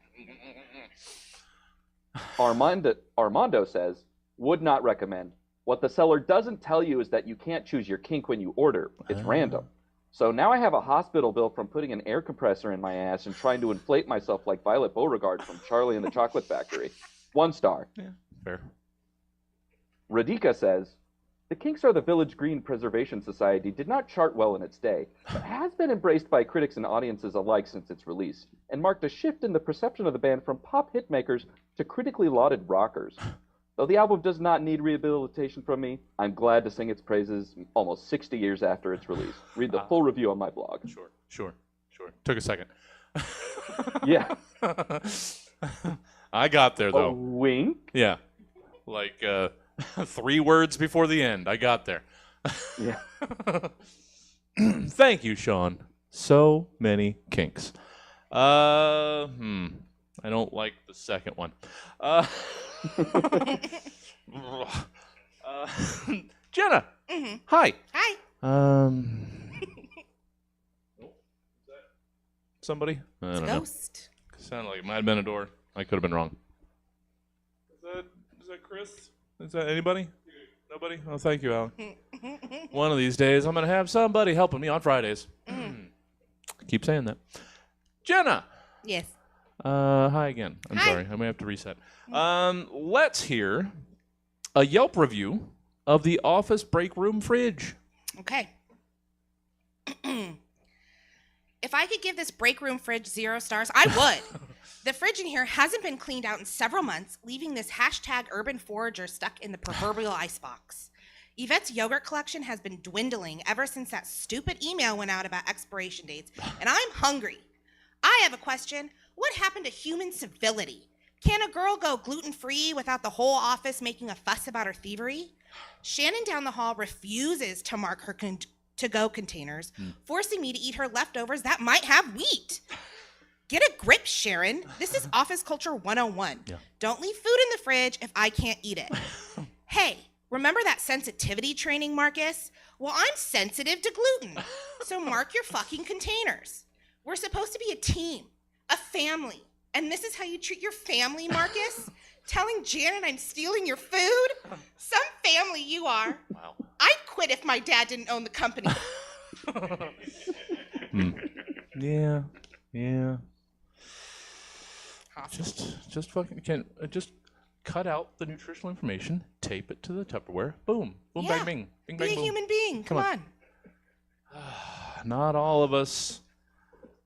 Armando says, would not recommend. What the seller doesn't tell you is that you can't choose your kink when you order. It's random. So now I have a hospital bill from putting an air compressor in my ass and trying to inflate myself like Violet Beauregard from Charlie and the Chocolate Factory. 1 star. Yeah, fair. Radhika says, the Kinks Are the Village Green Preservation Society did not chart well in its day, but has been embraced by critics and audiences alike since its release, and marked a shift in the perception of the band from pop hitmakers to critically lauded rockers. Though the album does not need rehabilitation from me, I'm glad to sing its praises almost 60 years after its release. Read the full review on my blog. Sure. Took a second. Yeah. I got there, though. A wink? Yeah. Like 3 words before the end. I got there. Yeah. Thank you, Sean. So many kinks. I don't like the second one. Jenna. Mm-hmm. Hi. Hi. Somebody? I It's a don't know. ghost. Sounded like it might have been a door. I could have been wrong. Is that Chris? Is that anybody? Nobody? Oh, thank you, Alan. One of these days, I'm going to have somebody helping me on Fridays. Keep saying that. Jenna. Yes. Hi again. I'm Hi. sorry. I may have to reset. Let's hear a Yelp review of the office break room fridge. Okay. If I could give this break room fridge 0 stars, I would. The fridge in here hasn't been cleaned out in several months, leaving this hashtag urban forager stuck in the proverbial icebox. Yvette's yogurt collection has been dwindling ever since that stupid email went out about expiration dates, and I'm hungry. I have a question. What happened to human civility? Can a girl go gluten-free without the whole office making a fuss about her thievery? Shannon down the hall refuses to mark her to-go containers, forcing me to eat her leftovers that might have wheat. Get a grip, Sharon. This is office culture 101. Yeah. Don't leave food in the fridge if I can't eat it. Hey, remember that sensitivity training, Marcus? Well, I'm sensitive to gluten, so mark your fucking containers. We're supposed to be a team, a family, and this is how you treat your family, Marcus? Telling Janet I'm stealing your food? Some family you are. Wow. I'd quit if my dad didn't own the company. Yeah. Just fucking just cut out the nutritional information, tape it to the Tupperware, boom, Yeah. bang, bing, bing, Be bang, a boom. human being. Come on. Not all of us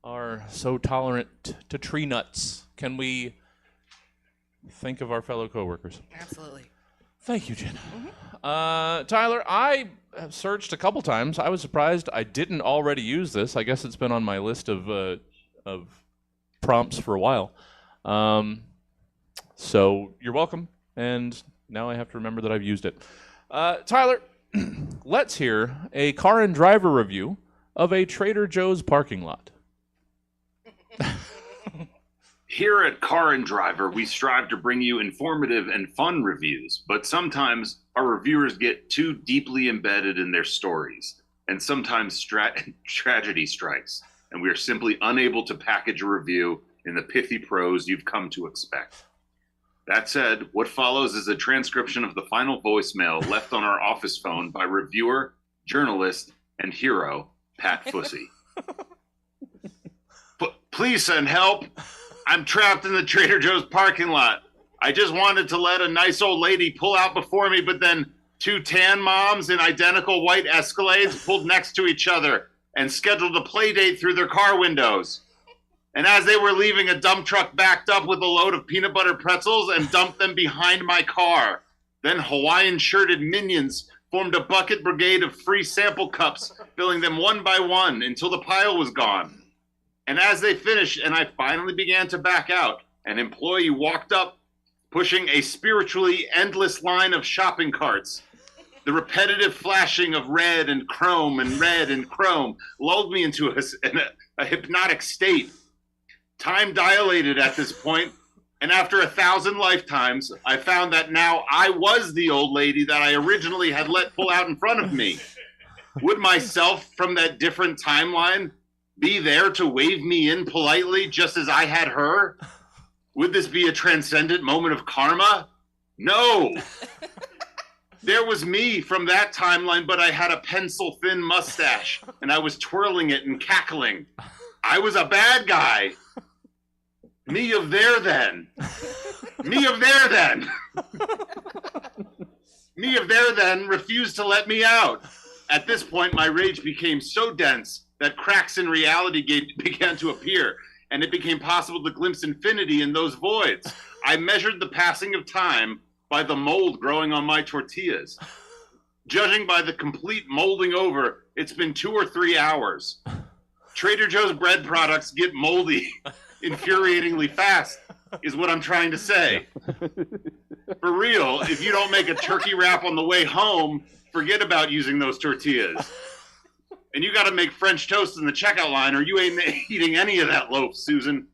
are so tolerant to tree nuts. Can we think of our fellow coworkers? Absolutely. Thank you, Jenna. Tyler, I have searched a couple times. I was surprised I didn't already use this. I guess it's been on my list of prompts for a while. So you're welcome. And now I have to remember that I've used it. Tyler, let's hear a car and driver review of a Trader Joe's parking lot. Here at Car and Driver, we strive to bring you informative and fun reviews, but sometimes our reviewers get too deeply embedded in their stories, and sometimes tragedy strikes, and we are simply unable to package a review in the pithy prose you've come to expect. That said, what follows is a transcription of the final voicemail left on our office phone by reviewer, journalist, and hero, Pat Fussy. Please send help. I'm trapped in the Trader Joe's parking lot. I just wanted to let a nice old lady pull out before me, but then 2 tan moms in identical white Escalades pulled next to each other and scheduled a play date through their car windows. And as they were leaving, a dump truck backed up with a load of peanut butter pretzels and dumped them behind my car. Then Hawaiian-shirted minions formed a bucket brigade of free sample cups, filling them one by one until the pile was gone. And as they finished and I finally began to back out, an employee walked up, pushing a spiritually endless line of shopping carts. The repetitive flashing of red and chrome lulled me into a hypnotic state. Time dilated at this point, And after 1,000 lifetimes, I found that now I was the old lady that I originally had let pull out in front of me. Would myself from that different timeline be there to wave me in politely just as I had her? Would this be a transcendent moment of karma? No. There was me from that timeline, but I had a pencil-thin mustache, and I was twirling it and cackling. I was a bad guy. Me of there then. Me of there then. Me of there then refused to let me out. At this point, my rage became so dense that cracks in reality began to appear, and it became possible to glimpse infinity in those voids. I measured the passing of time by the mold growing on my tortillas. Judging by the complete molding over, it's been 2 or 3 hours. Trader Joe's bread products get moldy infuriatingly fast, is what I'm trying to say. For real, if you don't make a turkey wrap on the way home, forget about using those tortillas. And you got to make French toast in the checkout line, or you ain't eating any of that loaf, Susan.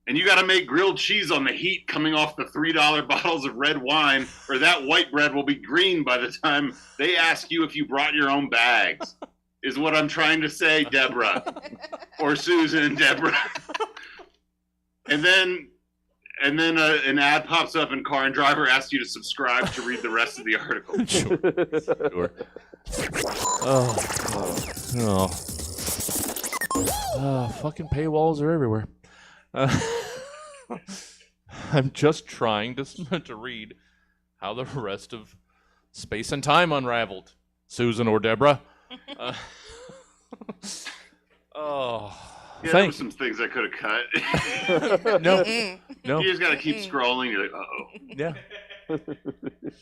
And you got to make grilled cheese on the heat coming off the $3 bottles of red wine, or that white bread will be green by the time they ask you if you brought your own bags, is what I'm trying to say, Deborah. Or Susan and Deborah. And then an ad pops up and Car and Driver asks you to subscribe to read the rest of the article. Sure. Fucking paywalls are everywhere. I'm just trying to read how the rest of Space and Time unraveled. Susan or Deborah. Yeah, there were some things I could have cut. No. You just got to keep scrolling. You're like, uh-oh. Yeah.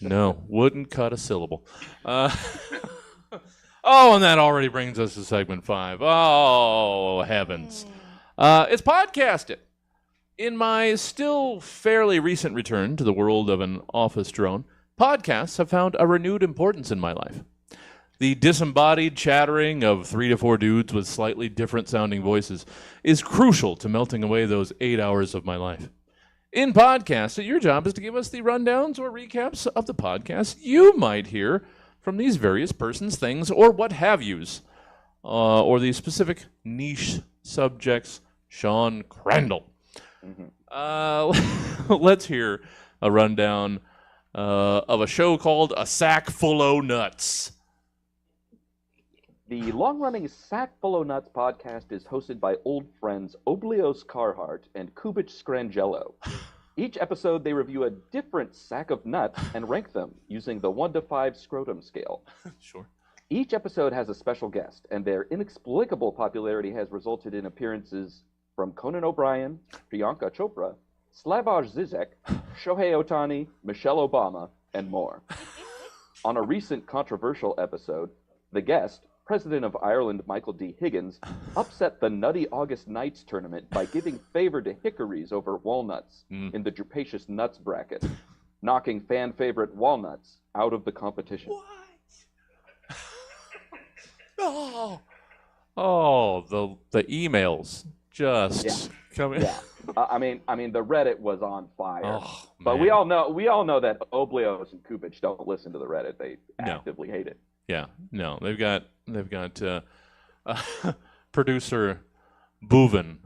No, wouldn't cut a syllable. And that already brings us to segment 5. Oh, heavens. It's podcasting. In my still fairly recent return to the world of an office drone, podcasts have found a renewed importance in my life. The disembodied chattering of 3 to 4 dudes with slightly different sounding voices is crucial to melting away those 8 hours of my life. In podcasts, your job is to give us the rundowns or recaps of the podcasts you might hear from these various persons, things, or what have yous, or the specific niche subjects. Sean Crandall. Let's hear a rundown of a show called A Sack Full o' Nuts. The long-running Sack Full o' Nuts podcast is hosted by old friends Oblios Carhart and Kubich Scrangello. Each episode, they review a different sack of nuts and rank them using the 1 to 5 scrotum scale. Sure. Each episode has a special guest, and their inexplicable popularity has resulted in appearances from Conan O'Brien, Priyanka Chopra, Slavoj Zizek, Shohei Ohtani, Michelle Obama, and more. On a recent controversial episode, the guest, President of Ireland Michael D. Higgins, upset the Nutty August Nights tournament by giving favor to hickories over walnuts in the Drupacious Nuts bracket, knocking fan favorite walnuts out of the competition. What? The emails just coming. Yeah. I mean, the Reddit was on fire. Oh, but man. we all know that Oblios and Kubich don't listen to the Reddit. They actively hate it. Yeah, no, they've got producer Boovin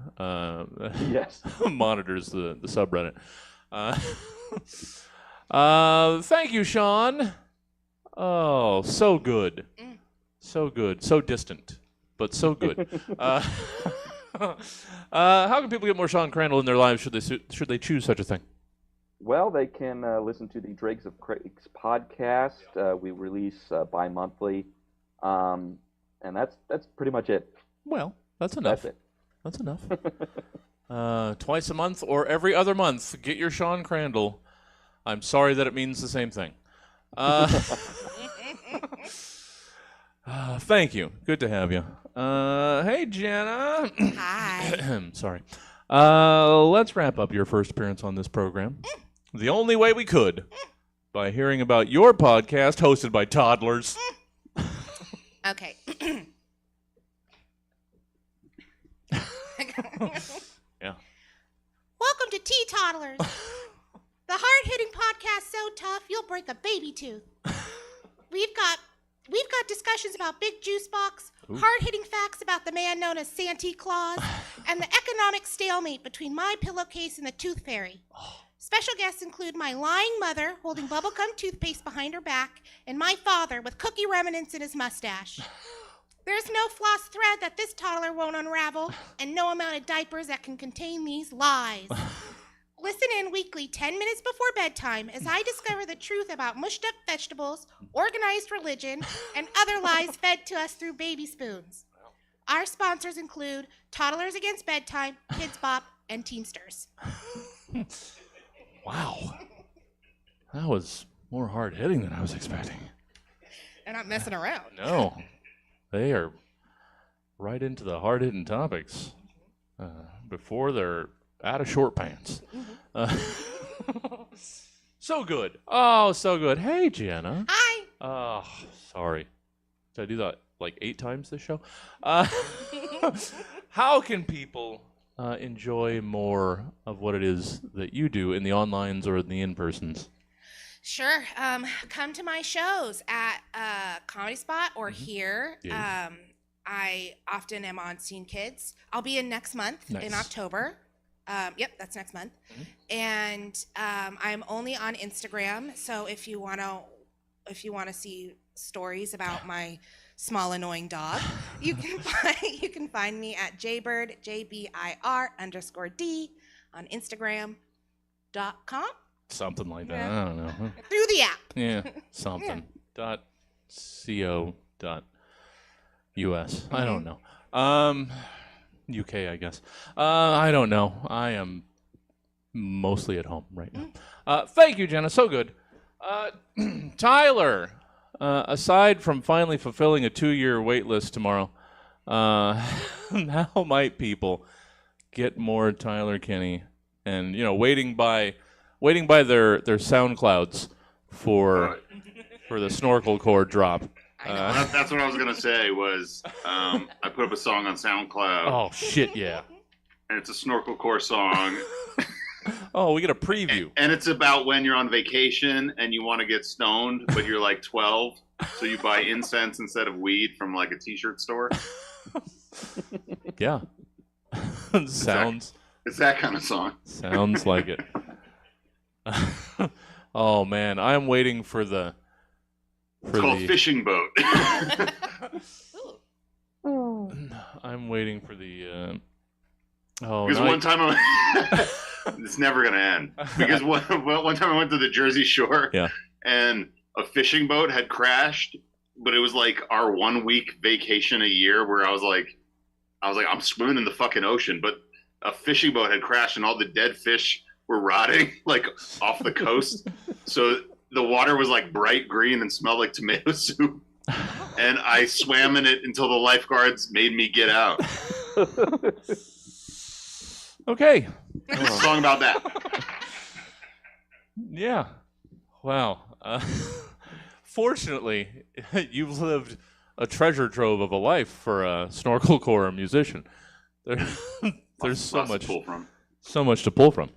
Yes. monitors the subreddit. Thank you, Sean. Oh, so good, so good, so distant, but so good. How can people get more Sean Crandall in their lives? Should they choose such a thing? Well, they can listen to the Dregs of Critics podcast. We release bi-monthly, and that's pretty much it. Well, that's enough. That's it. That's enough. Twice a month or every other month, get your Sean Crandall. I'm sorry that it means the same thing. Thank you. Good to have you. Hey, Jenna. Hi. Sorry. Let's wrap up your first appearance on this program. The only way we could, by hearing about your podcast hosted by toddlers. Okay. Yeah. Welcome to teetotalers. The hard-hitting podcast so tough you'll break a baby tooth. We've got discussions about Big Juice Box, hard-hitting facts about the man known as Santa Claus, and the economic stalemate between my pillowcase and the Tooth Fairy. Special guests include my lying mother holding bubblegum toothpaste behind her back, and my father with cookie remnants in his mustache. There's no floss thread that this toddler won't unravel, and no amount of diapers that can contain these lies. Listen in weekly 10 minutes before bedtime as I discover the truth about mushed up vegetables, organized religion, and other lies fed to us through baby spoons. Our sponsors include Toddlers Against Bedtime, Kids Bop, and Teamsters. Wow. That was more hard-hitting than I was expecting. They're not messing around. No. They are right into the hard-hitting topics before they're out of short pants. So good. Oh, so good. Hey, Jenna. Hi. Oh, sorry. Did I do that like 8 times this show? How can people enjoy more of what it is that you do in the onlines or in the in-persons? Sure. Come to my shows at Comedy Spot or here. Yeah. I often am on Scene Kids. I'll be in next month in October. Yep, that's next month. And I'm only on Instagram. So if you wanna see stories about my small annoying dog, you can find me at Jaybird JBIR_D on Instagram.com. Something like that. Yeah. I don't know. Through the app. Yeah, something. .co.us. I don't know. UK, I guess. I don't know. I am mostly at home right now. Thank you, Jenna. So good. Tyler, aside from finally fulfilling a 2-year wait list tomorrow, how might people get more Tyler Kinney and, waiting by their SoundClouds for the snorkel cord drop? That's what I was gonna say. Was I put up a song on SoundCloud? Oh shit, yeah! And it's a snorkel core song. Oh, we get a preview. And it's about when you're on vacation and you want to get stoned, but you're like 12, so you buy incense instead of weed from like a t-shirt store. Yeah. Sounds. It's that kind of song. Sounds like it. Oh man, I'm waiting for the. It's called Fishing Boat. I'm waiting for the. Because one time it's never gonna end. Because one time I went to the Jersey Shore, yeah, and a fishing boat had crashed, but it was like our 1 week vacation a year where I was like, I'm swimming in the fucking ocean, but a fishing boat had crashed and all the dead fish were rotting like off the coast, so the water was like bright green and smelled like tomato soup. And I swam in it until the lifeguards made me get out. Okay. A song about that. Yeah. Wow. Fortunately, you've lived a treasure trove of a life for a snorkelcore musician. There's so much to pull from.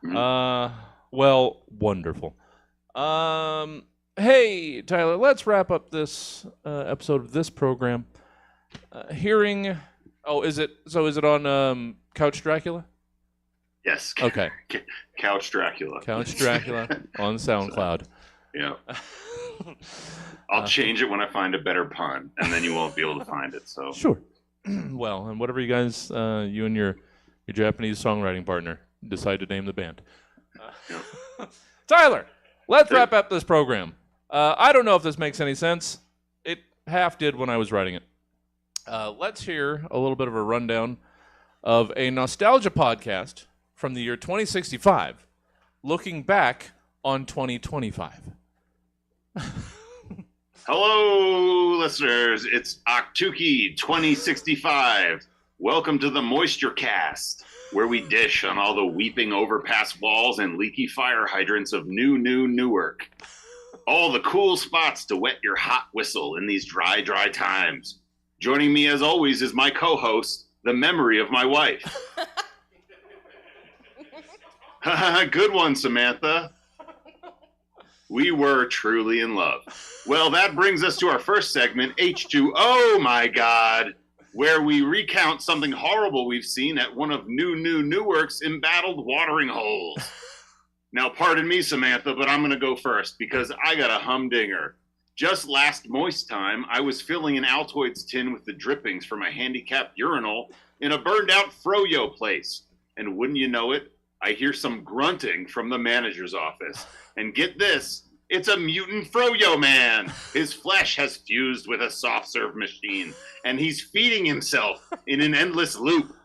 Mm-hmm. Well, wonderful. Hey, Tyler, let's wrap up this episode of this program. Hearing, is it on Couch Dracula? Yes. Okay. Couch Dracula. Couch Dracula on SoundCloud. Yeah. I'll change it when I find a better pun, and then you won't be able to find it. So sure. Well, and whatever you guys, you and your Japanese songwriting partner decide to name the band. Tyler. Let's wrap up this program. I don't know if this makes any sense. It half did when I was writing it. Let's hear a little bit of a rundown of a nostalgia podcast from the year 2065, looking back on 2025. Hello, listeners. It's Oktuki 2065. Welcome to the Moisture Cast, where we dish on all the weeping overpass walls and leaky fire hydrants of Newark. All the cool spots to wet your hot whistle in these dry times. Joining me as always is my co-host, the memory of my wife. Good one, Samantha. We were truly in love. Well, that brings us to our first segment, H2. Oh my God, where we recount something horrible we've seen at one of Newark's embattled watering holes. Now, pardon me, Samantha, but I'm going to go first because I got a humdinger. Just last moist time, I was filling an Altoids tin with the drippings from a handicapped urinal in a burned-out froyo place. And wouldn't you know it, I hear some grunting from the manager's office. And get this, it's a mutant froyo man. His flesh has fused with a soft-serve machine, and he's feeding himself in an endless loop.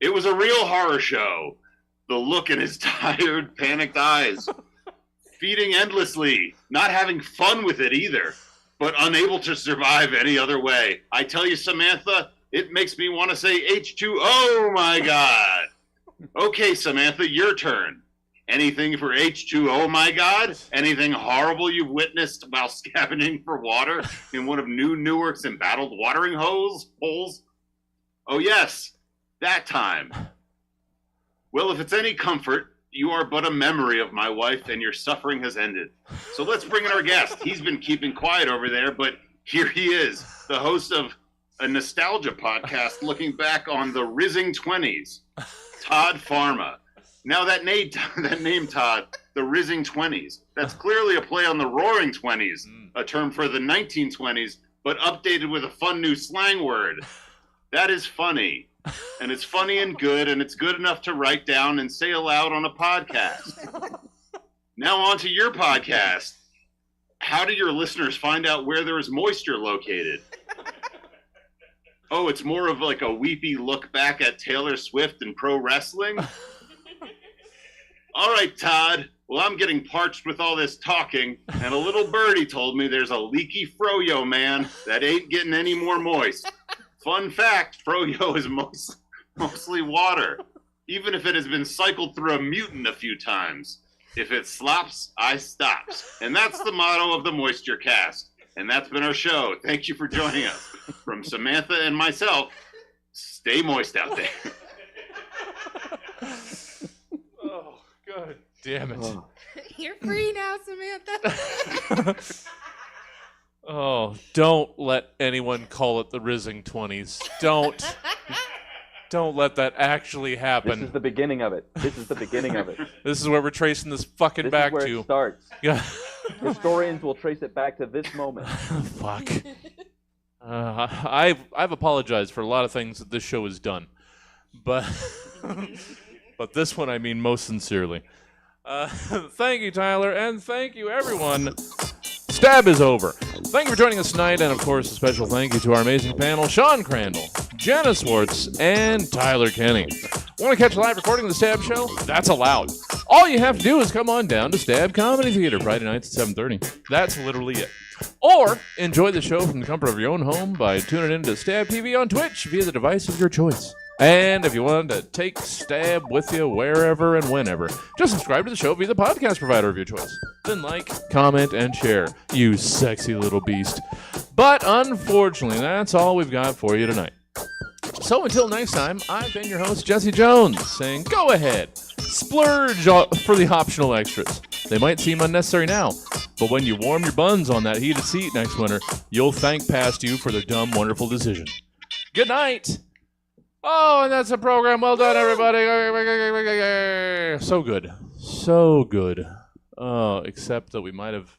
It was a real horror show. The look in his tired, panicked eyes. Feeding endlessly, not having fun with it either, but unable to survive any other way. I tell you, Samantha, it makes me want to say H2. Oh my God. Okay, Samantha, your turn. Anything for H2? Oh my God? Anything horrible you've witnessed while scavenging for water in one of Newark's embattled watering holes? Oh yes, that time. Well, if it's any comfort, you are but a memory of my wife, and your suffering has ended. So let's bring in our guest. He's been keeping quiet over there, but here he is, the host of a nostalgia podcast looking back on the Rizzing 20s, Todd Pharma. Now that name, Todd, the Rizzing 20s, that's clearly a play on the Roaring 20s, a term for the 1920s, but updated with a fun new slang word. That is funny. And it's funny and good, and it's good enough to write down and say aloud on a podcast. Now on to your podcast. How do your listeners find out where there is moisture located? Oh, it's more of like a weepy look back at Taylor Swift and pro wrestling? All right, Todd. Well, I'm getting parched with all this talking, and a little birdie told me there's a leaky froyo man that ain't getting any more moist. Fun fact, froyo is mostly water, even if it has been cycled through a mutant a few times. If it slops, I stops. And that's the motto of the Moisture Cast. And that's been our show. Thank you for joining us. From Samantha and myself, stay moist out there. Oh, God damn it. Oh. You're free now, Samantha. Oh, don't let anyone call it the Rizzing 20s. Don't let that actually happen. This is the beginning of it. This is the beginning of it. This is where we're tracing this fucking This back is where to. it starts. Yeah. Historians will trace it back to this moment. Fuck. I've apologized for a lot of things that this show has done, but but this one I mean most sincerely. Thank you, Tyler, and thank you, everyone. Stab is over. Thank you for joining us tonight, and of course, a special thank you to our amazing panel, Sean Crandall, Jenna Swartz, and Tyler Kenny. Want to catch a live recording of the Stab Show? That's allowed. All you have to do is come on down to Stab Comedy Theater Friday nights at 7:30. That's literally it. Or enjoy the show from the comfort of your own home by tuning in to Stab TV on Twitch via the device of your choice. And if you want to take Stab with you wherever and whenever, just subscribe to the show via the podcast provider of your choice. Then like, comment, and share, you sexy little beast. But unfortunately, that's all we've got for you tonight. So until next time, I've been your host, Jesse Jones, saying go ahead, splurge for the optional extras. They might seem unnecessary now, but when you warm your buns on that heated seat next winter, you'll thank past you for their dumb, wonderful decision. Good night. Oh, and that's a program. Well done, everybody. So good. So good. Oh, except that we might have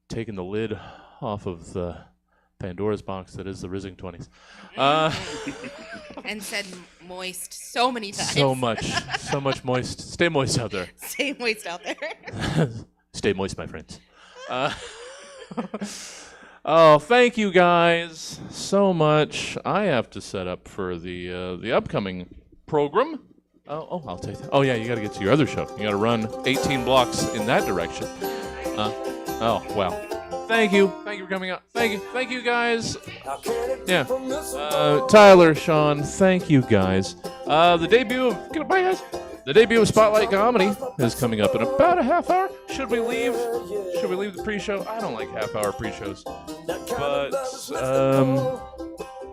taken the lid off of the Pandora's box that is the Rizzing 20s. And said moist so many times. So much moist. Stay moist out there. Stay moist out there. Stay moist, my friends. Oh, thank you guys so much. I have to set up for the upcoming program. Oh, I'll take that. Oh yeah, you got to get to your other show. You got to run 18 blocks in that direction. Oh wow. Thank you for coming out. Thank you guys. Yeah. Tyler, Sean, thank you guys. The debut of Spotlight Comedy is coming up in about a half hour. Should we leave the pre-show? I don't like half-hour pre-shows. But,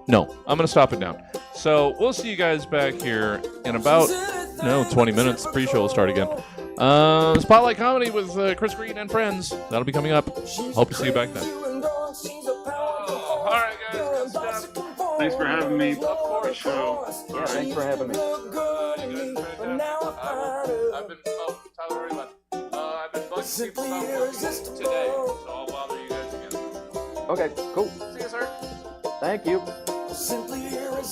no. I'm going to stop it down. So, we'll see you guys back here in about No, 20 minutes. Pre-show will start again. Spotlight Comedy with Chris Green and friends. That'll be coming up. Hope to see you back then. All right, guys. Good stuff. Thanks for having me. Of course. Show. Yeah, thanks for having me. I've been, Tyler already left. I've been bugging people about working today, so I'll bother you guys again. Okay, cool. See you, sir. Thank you. Simply